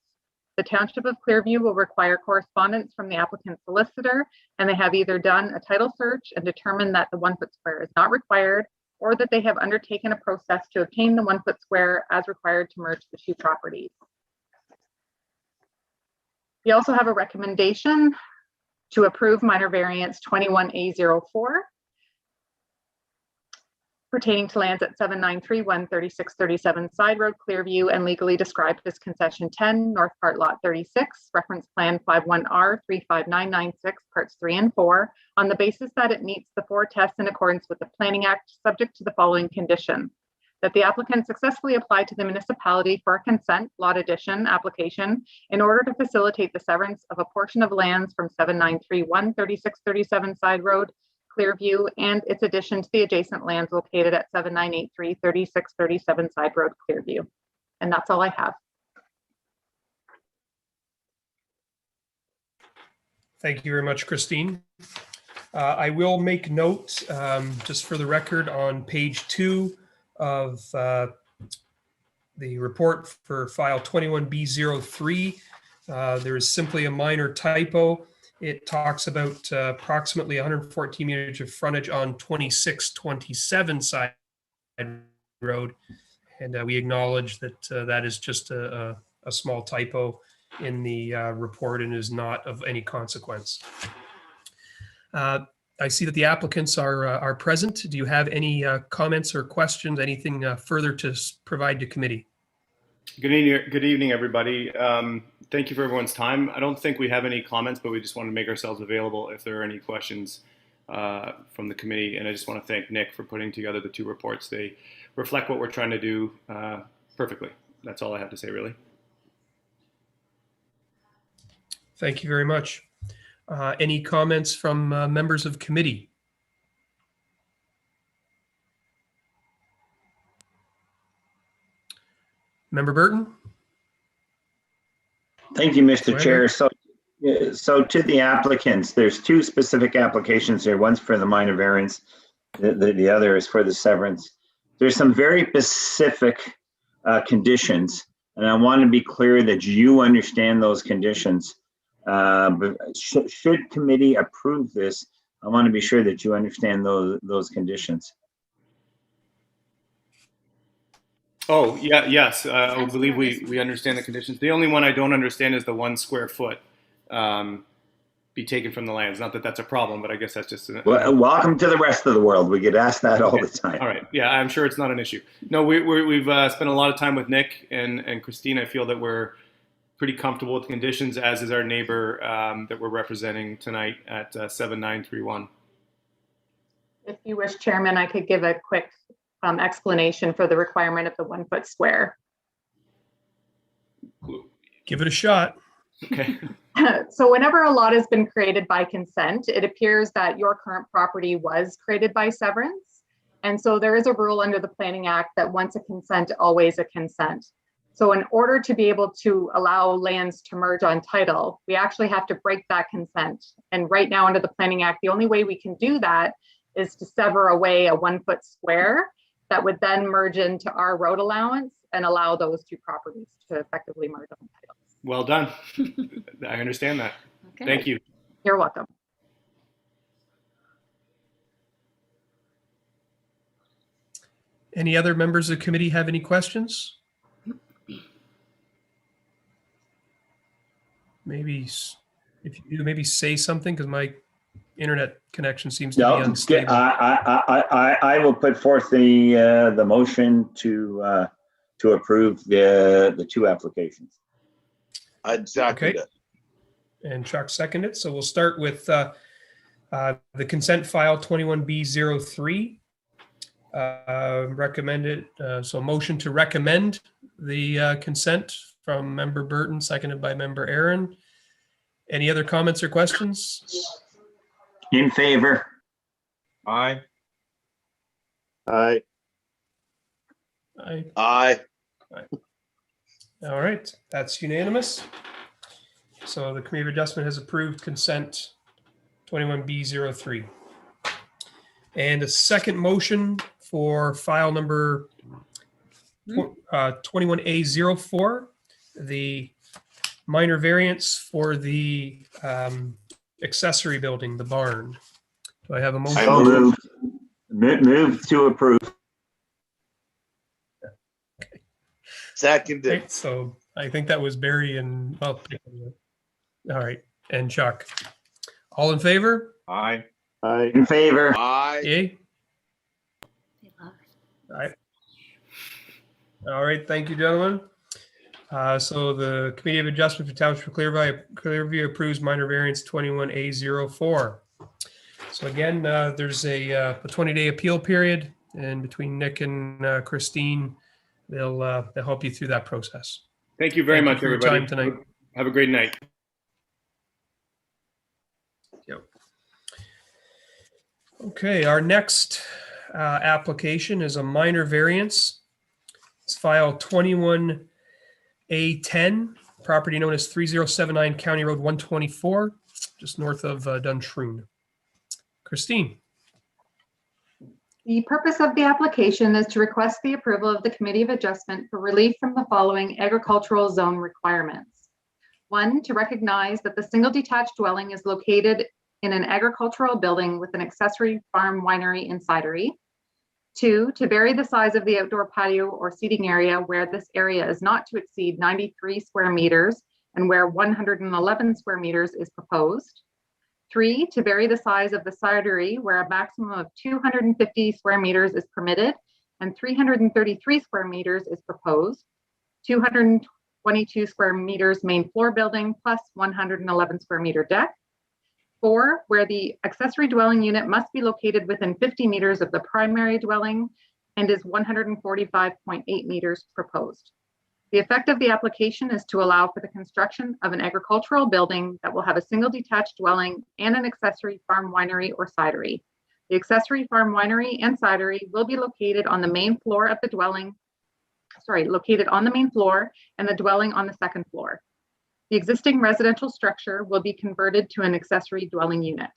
The Township of Clearview will require correspondence from the applicant's solicitor, and they have either done a title search and determined that the 1-foot square is not required, or that they have undertaken a process to obtain the 1-foot square as required to merge the two properties. We also have a recommendation to approve minor variance 21A04 pertaining to lands at 7931 3637 Side Road, Clearview, and legally described as concession 10, North Part Lot 36, reference plan 51R 35996, parts 3 and 4, on the basis that it meets the 4 tests in accordance with the Planning Act, subject to the following condition: that the applicant successfully apply to the municipality for a consent lot addition application in order to facilitate the severance of a portion of lands from 7931 3637 Side Road, Clearview, and its addition to the adjacent lands located at 7983 3637 Side Road, Clearview. And that's all I have.
Thank you very much, Christine. I will make note, just for the record, on page 2 of the report for file 21B03, there is simply a minor typo. It talks about approximately 114 meters of frontage on 2627 Side Road. And we acknowledge that that is just a small typo in the report and is not of any consequence. I see that the applicants are present. Do you have any comments or questions, anything further to provide to committee?
Good evening, everybody. Thank you for everyone's time. I don't think we have any comments, but we just want to make ourselves available if there are any questions from the committee. And I just want to thank Nick for putting together the 2 reports. They reflect what we're trying to do perfectly. That's all I have to say, really.
Thank you very much. Any comments from members of committee? Member Burton?
Thank you, Mr. Chair. So to the applicants, there's 2 specific applications here. One's for the minor variance. The other is for the severance. There's some very specific conditions, and I want to be clear that you understand those conditions. Should committee approve this, I want to be sure that you understand those conditions.
Oh, yeah, yes. I believe we understand the conditions. The only one I don't understand is the 1 square foot be taken from the lands. Not that that's a problem, but I guess that's just
Well, welcome to the rest of the world. We get asked that all the time.
All right. Yeah, I'm sure it's not an issue. No, we've spent a lot of time with Nick and Christine. I feel that we're pretty comfortable with the conditions, as is our neighbor that we're representing tonight at 7931.
If you wish, Chairman, I could give a quick explanation for the requirement of the 1-foot square.
Give it a shot.
Okay.
So whenever a lot has been created by consent, it appears that your current property was created by severance. And so there is a rule under the Planning Act that once a consent, always a consent. So in order to be able to allow lands to merge on title, we actually have to break that consent. And right now under the Planning Act, the only way we can do that is to sever away a 1-foot square that would then merge into our road allowance and allow those 2 properties to effectively merge on title.
Well done. I understand that. Okay. Thank you.
You're welcome.
Any other members of the committee have any questions? Maybe if you do, maybe say something because my internet connection seems to be
No,
unstable.
I will put forth the motion to approve the two applications.
I'd second it.
And Chuck seconded it. So we'll start with the consent file 21B03. Recommended. So motion to recommend the consent from Member Burton, seconded by Member Aaron. Any other comments or questions?
In favor.
Aye.
Aye.
Aye.
Aye.
All right, that's unanimous. So the Committee of Adjustment has approved consent 21B03. And a second motion for file number 21A04, the minor variance for the accessory building, the barn. Do I have a motion?
So move to approve.
Seconded.
Right, so I think that was Barry and, well, all right, and Chuck. All in favor?
Aye.
Aye.
In favor.
Aye.
Yay? All right. All right, thank you, gentlemen. So the Committee of Adjustment for Township of Clearview approves minor variance 21A04. So again, there's a 20-day appeal period, and between Nick and Christine, they'll help you through that process.
Thank you very
Thank you
much,
for your
everybody.
time tonight.
Have a great night.
Yep. Okay, our next application is a minor variance. It's file 21A10, property known as 3079 County Road 124, just north of Duntroon. Christine.
The purpose of the application is to request the approval of the Committee of Adjustment for relief from the following agricultural zone requirements. 1, to recognize that the single detached dwelling is located in an agricultural building with an accessory farm, winery, and cidery. 2, to vary the size of the outdoor patio or seating area where this area is not to exceed 93 square meters and where 111 square meters is proposed. 3, to vary the size of the cidery where a maximum of 250 square meters is permitted and 333 square meters is proposed. 222 square meters main floor building plus 111 square meter deck. 4, where the accessory dwelling unit must be located within 50 meters of the primary dwelling and is 145.8 meters proposed. The effect of the application is to allow for the construction of an agricultural building that will have a single detached dwelling and an accessory farm, winery, or cidery. The accessory farm, winery, and cidery will be located on the main floor of the dwelling, located on the main floor, and the dwelling on the second floor. The existing residential structure will be converted to an accessory dwelling unit.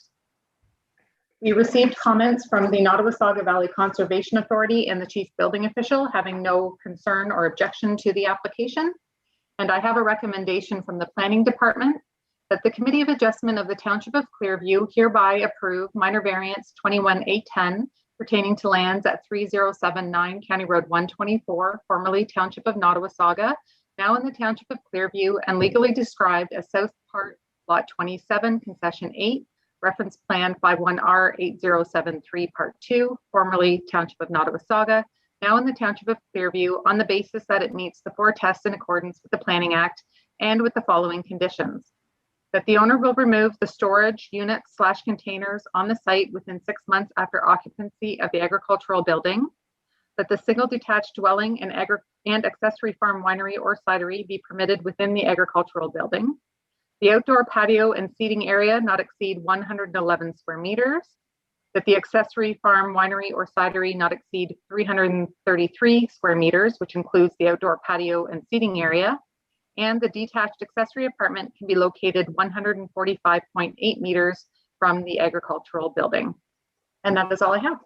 We received comments from the Nottawasaga Valley Conservation Authority and the chief building official having no concern or objection to the application. And I have a recommendation from the planning department that the Committee of Adjustment of the Township of Clearview hereby approve minor variance 21A10 pertaining to lands at 3079 County Road 124, formerly Township of Nottawasaga, now in the Township of Clearview and legally described as South Part Lot 27, Concession 8, Reference Plan 51R8073 Part 2, formerly Township of Nottawasaga, now in the Township of Clearview, on the basis that it meets the 4 tests in accordance with the Planning Act and with the following conditions. That the owner will remove the storage units/containers on the site within 6 months after occupancy of the agricultural building. That the single detached dwelling and accessory farm, winery, or cidery be permitted within the agricultural building. The outdoor patio and seating area not exceed 111 square meters. That the accessory farm, winery, or cidery not exceed 333 square meters, which includes the outdoor patio and seating area. And the detached accessory apartment can be located 145.8 meters from the agricultural building. And that is all I have.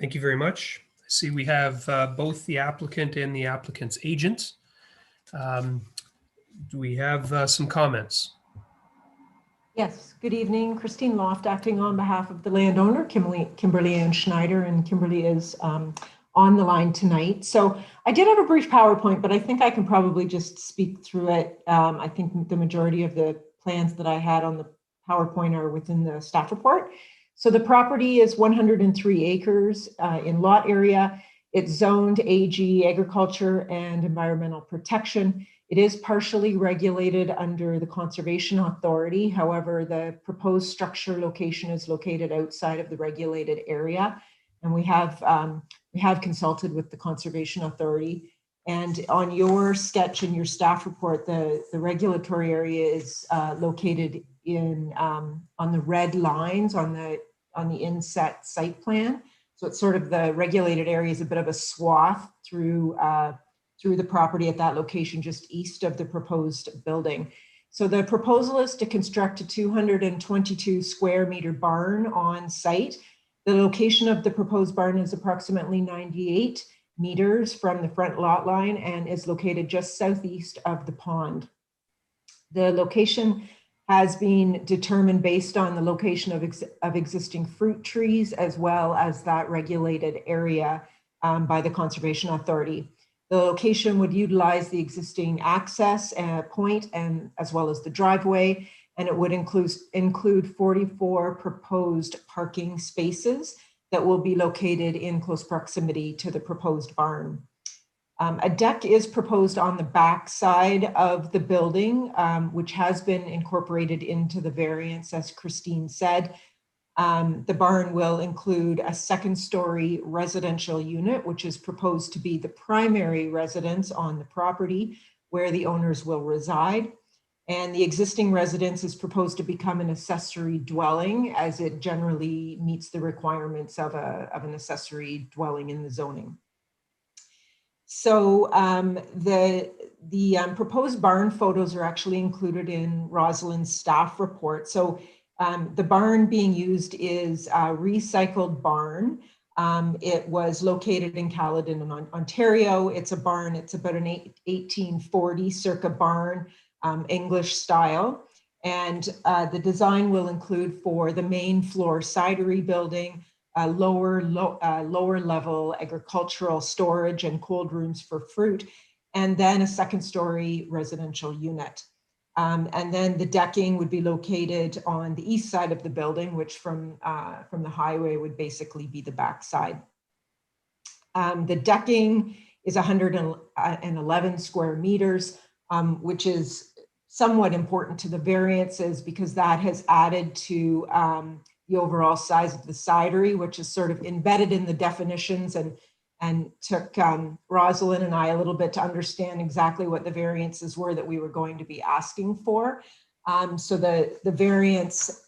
Thank you very much. I see we have both the applicant and the applicant's agent. Do we have some comments?
Yes, good evening. Christine Loft acting on behalf of the landowner, Kimberly Ann Schneider, and Kimberly is on the line tonight. So I did have a brief PowerPoint, but I think I can probably just speak through it. I think the majority of the plans that I had on the PowerPoint are within the staff report. So the property is 103 acres in lot area. It's zoned AG, agriculture and environmental protection. It is partially regulated under the Conservation Authority. However, the proposed structure location is located outside of the regulated area. And we have consulted with the Conservation Authority. And on your sketch in your staff report, the regulatory area is located in on the red lines on the inset site plan. So it's sort of the regulated area is a bit of a swath through the property at that location just east of the proposed building. So the proposal is to construct a 222 square meter barn on site. The location of the proposed barn is approximately 98 meters from the front lot line and is located just southeast of the pond. The location has been determined based on the location of existing fruit trees as well as that regulated area by the Conservation Authority. The location would utilize the existing access point and as well as the driveway, and it would include 44 proposed parking spaces that will be located in close proximity to the proposed barn. A deck is proposed on the back side of the building, which has been incorporated into the variance, as Christine said. The barn will include a second-story residential unit, which is proposed to be the primary residence on the property where the owners will reside. And the existing residence is proposed to become an accessory dwelling, as it generally meets the requirements of an accessory dwelling in the zoning. So the proposed barn photos are actually included in Rosalind's staff report. So the barn being used is a recycled barn. It was located in Caledon, Ontario. It's a barn, it's about an 1840 circa barn, English style. And the design will include for the main floor cidery building, lower level agricultural storage and cold rooms for fruit, and then a second story residential unit. And then the decking would be located on the east side of the building, which from the highway would basically be the back side. The decking is 111 square meters, which is somewhat important to the variances because that has added to the overall size of the cidery, which is sort of embedded in the definitions and took Rosalind and I a little bit to understand exactly what the variances were that we were going to be asking for. So the variance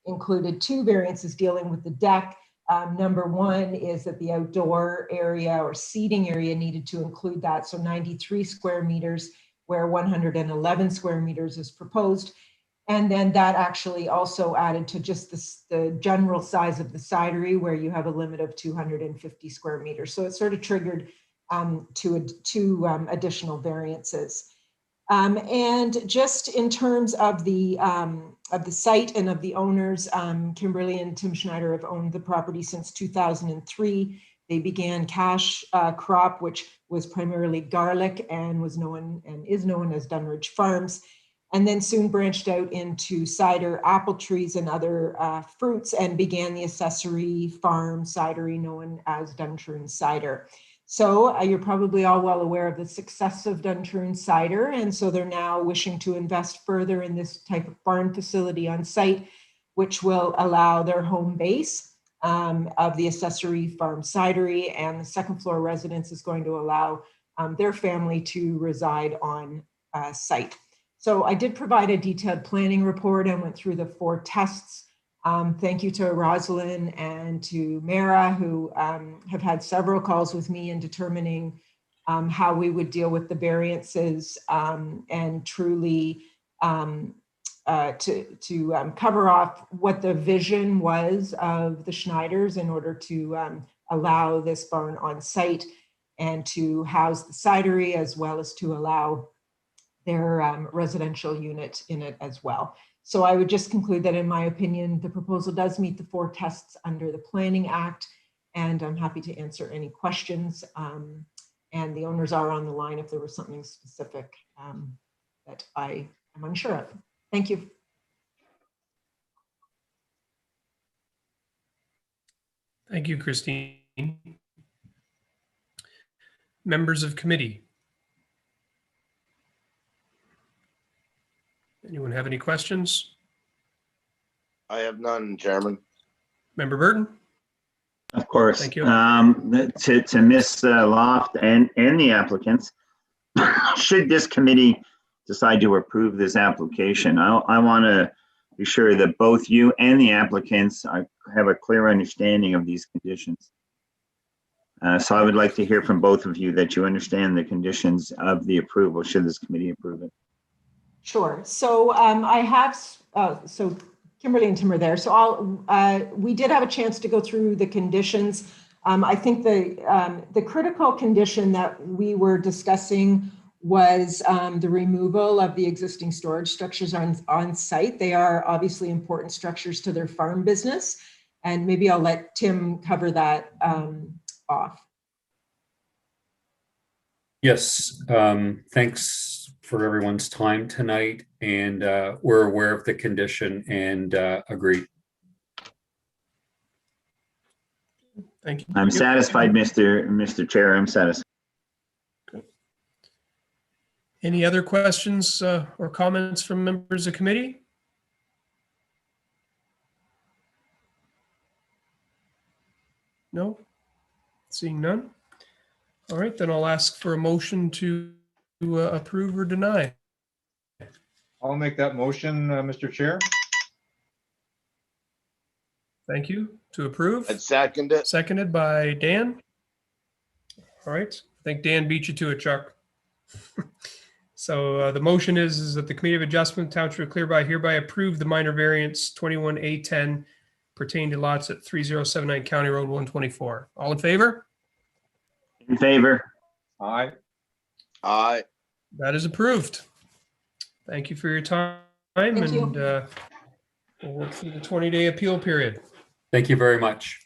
included two variances dealing with the deck. Number one is that the outdoor area or seating area needed to include that. So 93 square meters where 111 square meters is proposed. And then that actually also added to just the general size of the cidery where you have a limit of 250 square meters. So it sort of triggered two additional variances. And just in terms of the site and of the owners, Kimberly and Tim Schneider have owned the property since 2003. They began cash crop, which was primarily garlic and is known as Dunridge Farms, and then soon branched out into cider, apple trees, and other fruits, and began the accessory farm cidery known as Duntroon Cider. So you're probably all well aware of the success of Duntroon Cider, and so they're now wishing to invest further in this type of barn facility on site, which will allow their home base of the accessory farm cidery, and the second floor residence is going to allow their family to reside on site. So I did provide a detailed planning report and went through the 4 tests. Thank you to Rosalind and to Mara, who have had several calls with me in determining how we would deal with the variances and truly to cover off what the vision was of the Schneiders in order to allow this barn on site and to house the cidery as well as to allow their residential unit in it as well. So I would just conclude that in my opinion, the proposal does meet the 4 tests under the Planning Act, and I'm happy to answer any questions. And the owners are on the line if there was something specific that I am unsure of. Thank you.
Thank you, Christine. Members of committee. Anyone have any questions?
I have none, Chairman.
Member Burton?
Of course.
Thank you.
To Ms. Loft and the applicants, should this committee decide to approve this application, I want to be sure that both you and the applicants have a clear understanding of these conditions. So I would like to hear from both of you that you understand the conditions of the approval should this committee approve it.
Sure. So I have, so Kimberly and Tim are there. So we did have a chance to go through the conditions. I think the critical condition that we were discussing was the removal of the existing storage structures on site. They are obviously important structures to their farm business. And maybe I'll let Tim cover that off.
Yes, thanks for everyone's time tonight, and we're aware of the condition and agree.
Thank you.
I'm satisfied, Mr. Chair. I'm satisfied.
Any other questions or comments from members of committee? No? Seeing none? All right, then I'll ask for a motion to approve or deny.
I'll make that motion, Mr. Chair.
Thank you. To approve?
I'd second it.
Seconded by Dan. All right, I think Dan beat you to it, Chuck. So the motion is that the Committee of Adjustment, Township of Clearby hereby approve the minor variance 21A10 pertaining to lots at 3079 County Road 124. All in favor?
In favor.
Aye.
Aye.
That is approved. Thank you for your time.
Thank you.
And we'll work through the 20-day appeal period.
Thank you very much.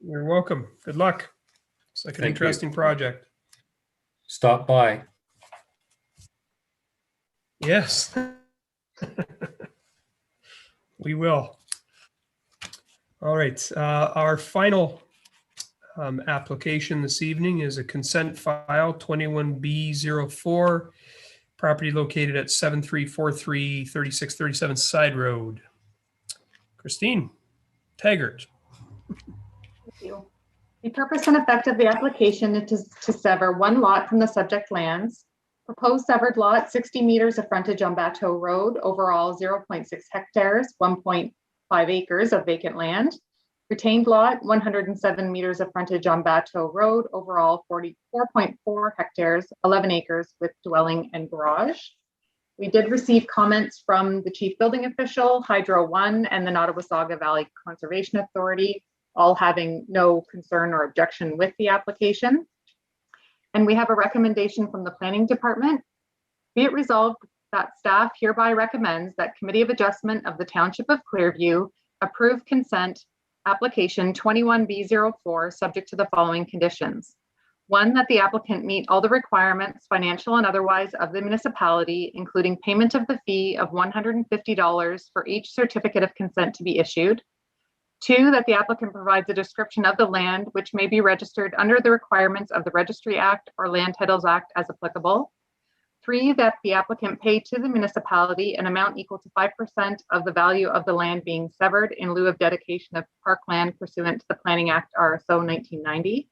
You're welcome. Good luck. It's like an
Thank you.
interesting project.
Stop by.
Yes. We will. All right. Our final application this evening is a consent file 21B04, property located at 7343 3637 Side Road. Christine Taggart.
Thank you. The purpose and effect of the application is to sever one lot from the subject lands. Proposed severed lot, 60 meters of frontage on Bateau Road, overall 0.6 hectares, 1.5 acres of vacant land. Retained lot, 107 meters of frontage on Bateau Road, overall 44.4 hectares, 11 acres with dwelling and garage. We did receive comments from the chief building official, Hydro One, and the Nottawasaga Valley Conservation Authority, all having no concern or objection with the application. And we have a recommendation from the planning department. Be it resolved that staff hereby recommends that Committee of Adjustment of the Township of Clearview approve consent application 21B04 subject to the following conditions. One, that the applicant meet all the requirements, financial and otherwise, of the municipality, including payment of the fee of $150 for each certificate of consent to be issued. Two, that the applicant provides a description of the land which may be registered under the requirements of the Registry Act or Land Titles Act as applicable. Three, that the applicant pay to the municipality an amount equal to 5% of the value of the land being severed in lieu of dedication of parkland pursuant to the Planning Act RSO 1990.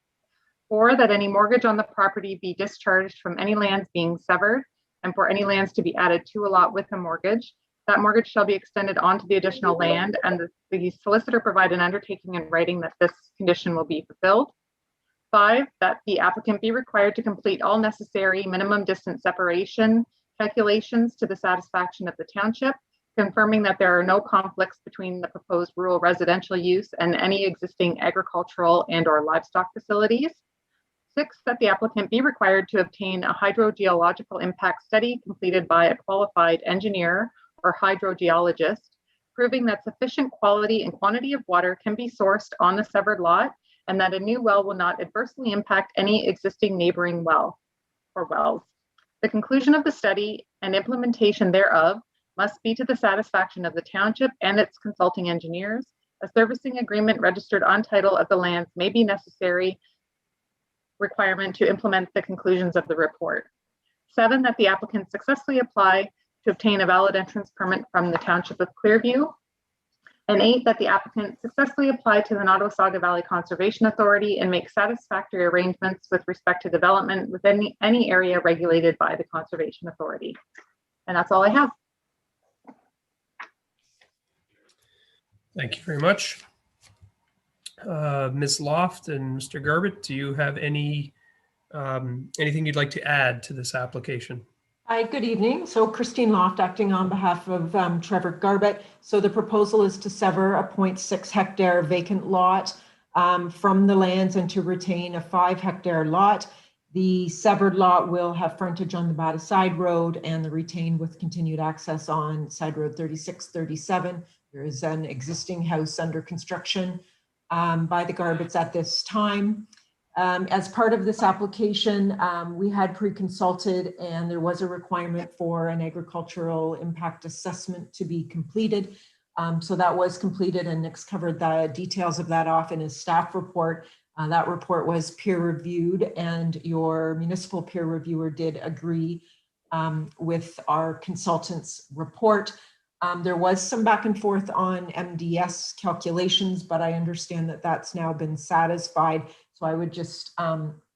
Four, that any mortgage on the property be discharged from any lands being severed, and for any lands to be added to a lot with a mortgage, that mortgage shall be extended onto the additional land, and the solicitor provide an undertaking in writing that this condition will be fulfilled. Five, that the applicant be required to complete all necessary minimum distance separation calculations to the satisfaction of the township, confirming that there are no conflicts between the proposed rural residential use and any existing agricultural and/or livestock facilities. Six, that the applicant be required to obtain a hydrogeological impact study completed by a qualified engineer or hydrogeologist, proving that sufficient quality and quantity of water can be sourced on the severed lot and that a new well will not adversely impact any existing neighboring well or wells. The conclusion of the study and implementation thereof must be to the satisfaction of the township and its consulting engineers. A servicing agreement registered on title of the lands may be necessary requirement to implement the conclusions of the report. 7, that the applicant successfully apply to obtain a valid entrance permit from the Township of Clearview. And 8, that the applicant successfully apply to the Nottawasaga Valley Conservation Authority and make satisfactory arrangements with respect to development within any area regulated by the Conservation Authority. And that's all I have.
Thank you very much. Ms. Loft and Mr. Garbett, do you have anything you'd like to add to this application?
Hi, good evening. So Christine Loft acting on behalf of Trevor Garbett. So the proposal is to sever a 0.6 hectare vacant lot from the lands and to retain a 5 hectare lot. The severed lot will have frontage on the Bata Side Road and the retained with continued access on Side Road 3637. There is an existing house under construction by the Garbetts at this time. As part of this application, we had pre-consulted and there was a requirement for an agricultural impact assessment to be completed. So that was completed and Nick's covered the details of that off in his staff report. That report was peer reviewed and your municipal peer reviewer did agree with our consultant's report. There was some back and forth on MDS calculations, but I understand that that's now been satisfied. So I would just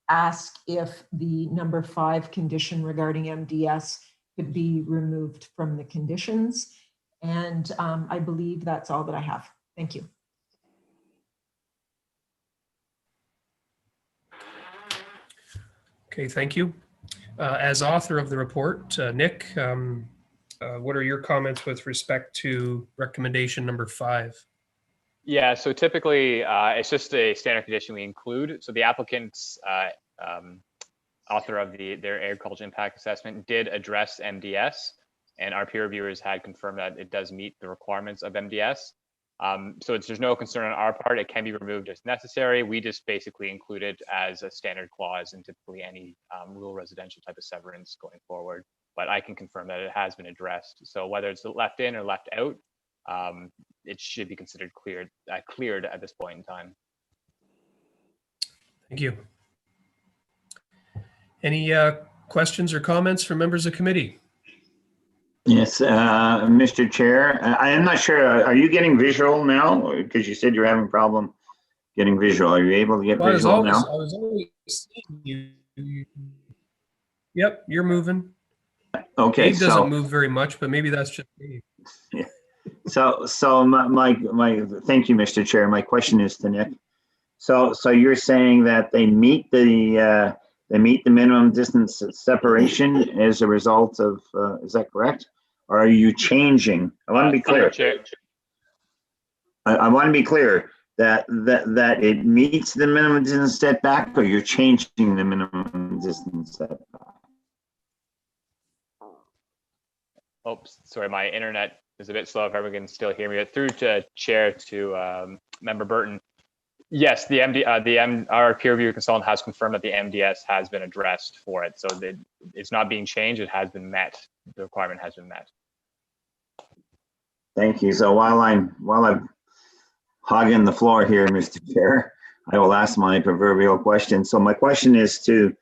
ask if the number 5 condition regarding MDS could be removed from the conditions. And I believe that's all that I have. Thank you.
Okay, thank you. As author of the report, Nick, what are your comments with respect to recommendation number 5?
Yeah, so typically it's just a standard condition we include. So the applicant's author of their agricultural impact assessment did address MDS, and our peer reviewers had confirmed that it does meet the requirements of MDS. So there's no concern on our part. It can be removed if necessary. We just basically include it as a standard clause in typically any rural residential type of severance going forward. But I can confirm that it has been addressed. So whether it's left in or left out, it should be considered cleared at this point in time.
Thank you. Any questions or comments from members of committee?
Yes, Mr. Chair, I am not sure. Are you getting visual now? Because you said you're having a problem getting visual. Are you able to get visual now?
I was always seeing you. Yep, you're moving.
Okay,
Dave doesn't move very much, but maybe that's just me.
Yeah. So my thank you, Mr. Chair. My question is to Nick. So you're saying that they meet the minimum distance separation as a result of is that correct? Or are you changing? I want to be clear. I want to be clear that it meets the minimum distance setback, or you're changing the minimum distance setback.
Oops, sorry, my internet is a bit slow if everyone can still hear me. But through to chair to member Burton. Yes, our peer review consultant has confirmed that the MDS has been addressed for it. So it's not being changed, it has been met. The requirement has been met.
Thank you. So while I'm hogging the floor here, Mr. Chair, I will ask my proverbial question. So my question is to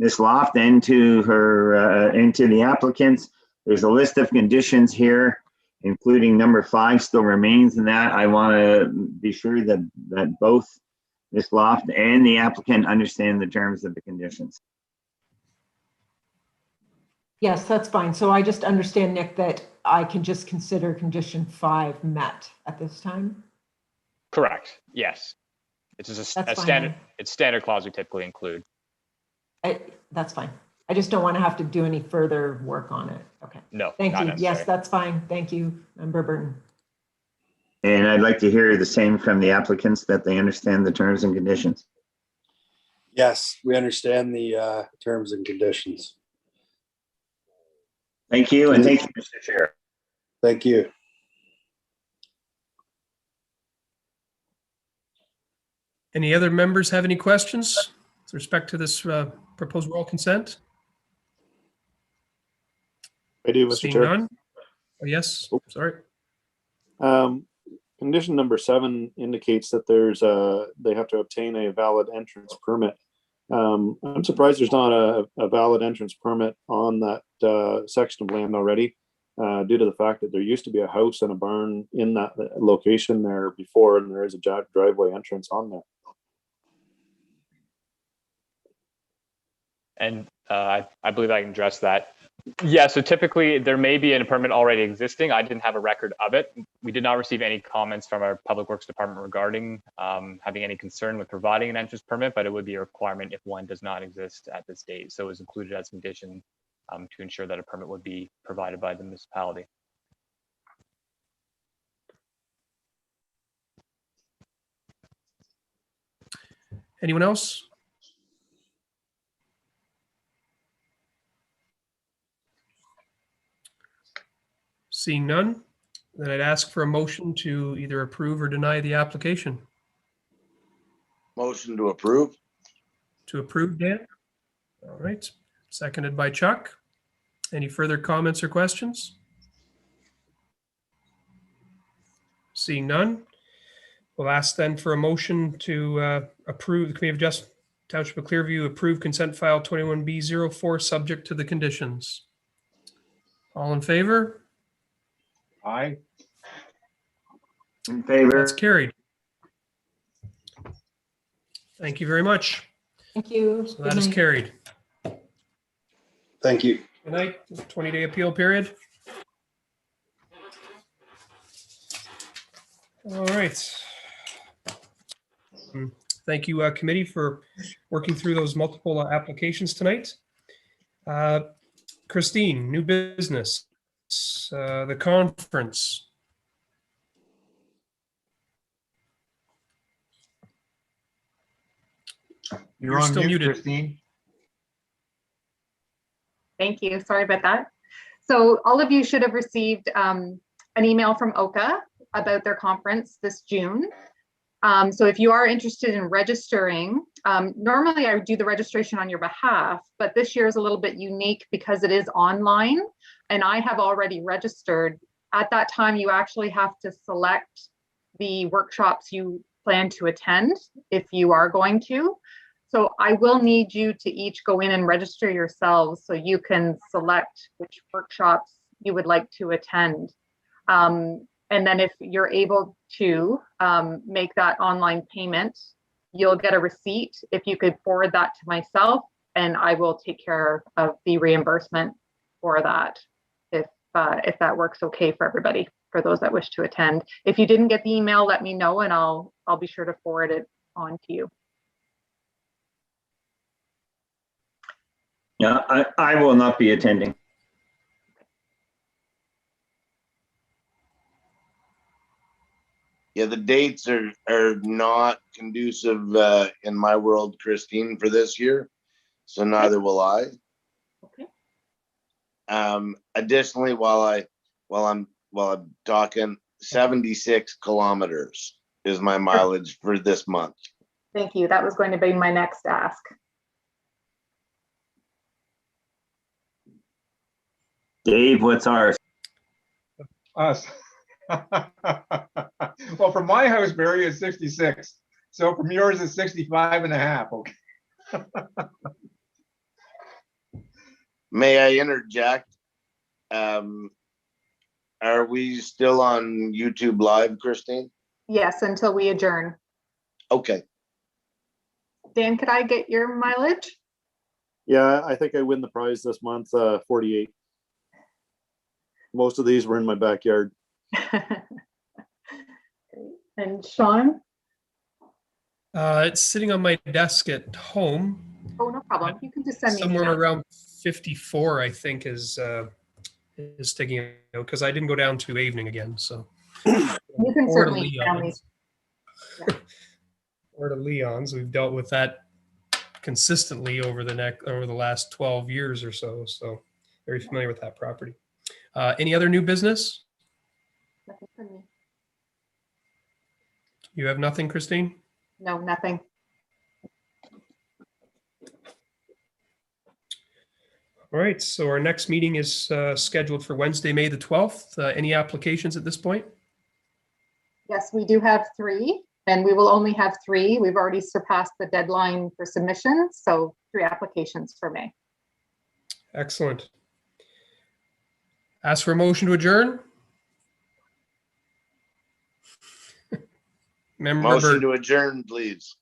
Ms. Loft and to her and to the applicants. There's a list of conditions here, including number 5 still remains in that. I want to be sure that both Ms. Loft and the applicant understand the terms of the conditions.
Yes, that's fine. So I just understand, Nick, that I can just consider condition 5 met at this time?
Correct, yes. It's just a standard, it's standard clause we typically include.
That's fine. I just don't want to have to do any further work on it. Okay.
No,
thank you. Yes, that's fine. Thank you, Member Burton.
And I'd like to hear the same from the applicants, that they understand the terms and conditions.
Yes, we understand the terms and conditions.
Thank you, and thank you, Mr. Chair.
Thank you.
Any other members have any questions with respect to this proposed roll consent?
I do, Mr.
Seeing
Chair.
none? Oh, yes, sorry.
Condition number 7 indicates that they have to obtain a valid entrance permit. I'm surprised there's not a valid entrance permit on that section of land already, due to the fact that there used to be a house and a barn in that location there before, and there is a driveway entrance on there.
And I believe I can address that. Yeah, so typically there may be a permit already existing. I didn't have a record of it. We did not receive any comments from our Public Works Department regarding having any concern with providing an entrance permit, but it would be a requirement if one does not exist at this date. So it was included as a condition to ensure that a permit would be provided by the municipality.
Anyone else? Seeing none, then I'd ask for a motion to either approve or deny the application.
Motion to approve.
To approve, Dan? All right, seconded by Chuck. Any further comments or questions? Seeing none, we'll ask then for a motion to approve the Committee of Justice Township of Clearview approve consent file 21B04 subject to the conditions. All in favor?
Aye.
In favor.
That's carried. Thank you very much.
Thank you.
So that is carried.
Thank you.
Good night. 20-day appeal period. All right. Thank you, committee, for working through those multiple applications tonight. Christine, new business, the conference.
You're on
still
mute,
muted.
Christine.
Thank you. Sorry about that. So all of you should have received an email from OCA about their conference this June. So if you are interested in registering, normally I would do the registration on your behalf, but this year is a little bit unique because it is online and I have already registered. At that time, you actually have to select the workshops you plan to attend if you are going to. So I will need you to each go in and register yourselves so you can select which workshops you would like to attend. And then if you're able to make that online payment, you'll get a receipt. If you could forward that to myself, and I will take care of the reimbursement for that, if that works okay for everybody, for those that wish to attend. If you didn't get the email, let me know and I'll be sure to forward it on to you.
Yeah, I will not be attending.
Yeah, the dates are not conducive in my world, Christine, for this year. So neither will I.
Okay.
Additionally, while I'm talking, 76 kilometers is my mileage for this month.
Thank you. That was going to be my next ask.
Dave, what's ours?
Us. Well, from my house, Barry, is 66. So from yours is 65 and a half. Okay.
May I interject? Are we still on YouTube Live, Christine?
Yes, until we adjourn.
Okay.
Dan, could I get your mileage?
Yeah, I think I win the prize this month, 48. Most of these were in my backyard.
And Sean?
It's sitting on my desk at home.
Oh, no problem. You can just send me an
Somewhere
email.
around 54, I think, is sticking out because I didn't go down to evening again. So
You can
or to
certainly email me.
Leon's. Or to Leon's. We've dealt with that consistently over the last 12 years or so. So very familiar with that property. Any other new business?
Nothing from me.
You have nothing, Christine?
No, nothing.
All right, so our next meeting is scheduled for Wednesday, May the 12th. Any applications at this point?
Yes, we do have 3, and we will only have 3. We've already surpassed the deadline for submissions, so 3 applications for May.
Excellent. Ask for a motion to adjourn. Member
Motion
Bird.
to adjourn, please.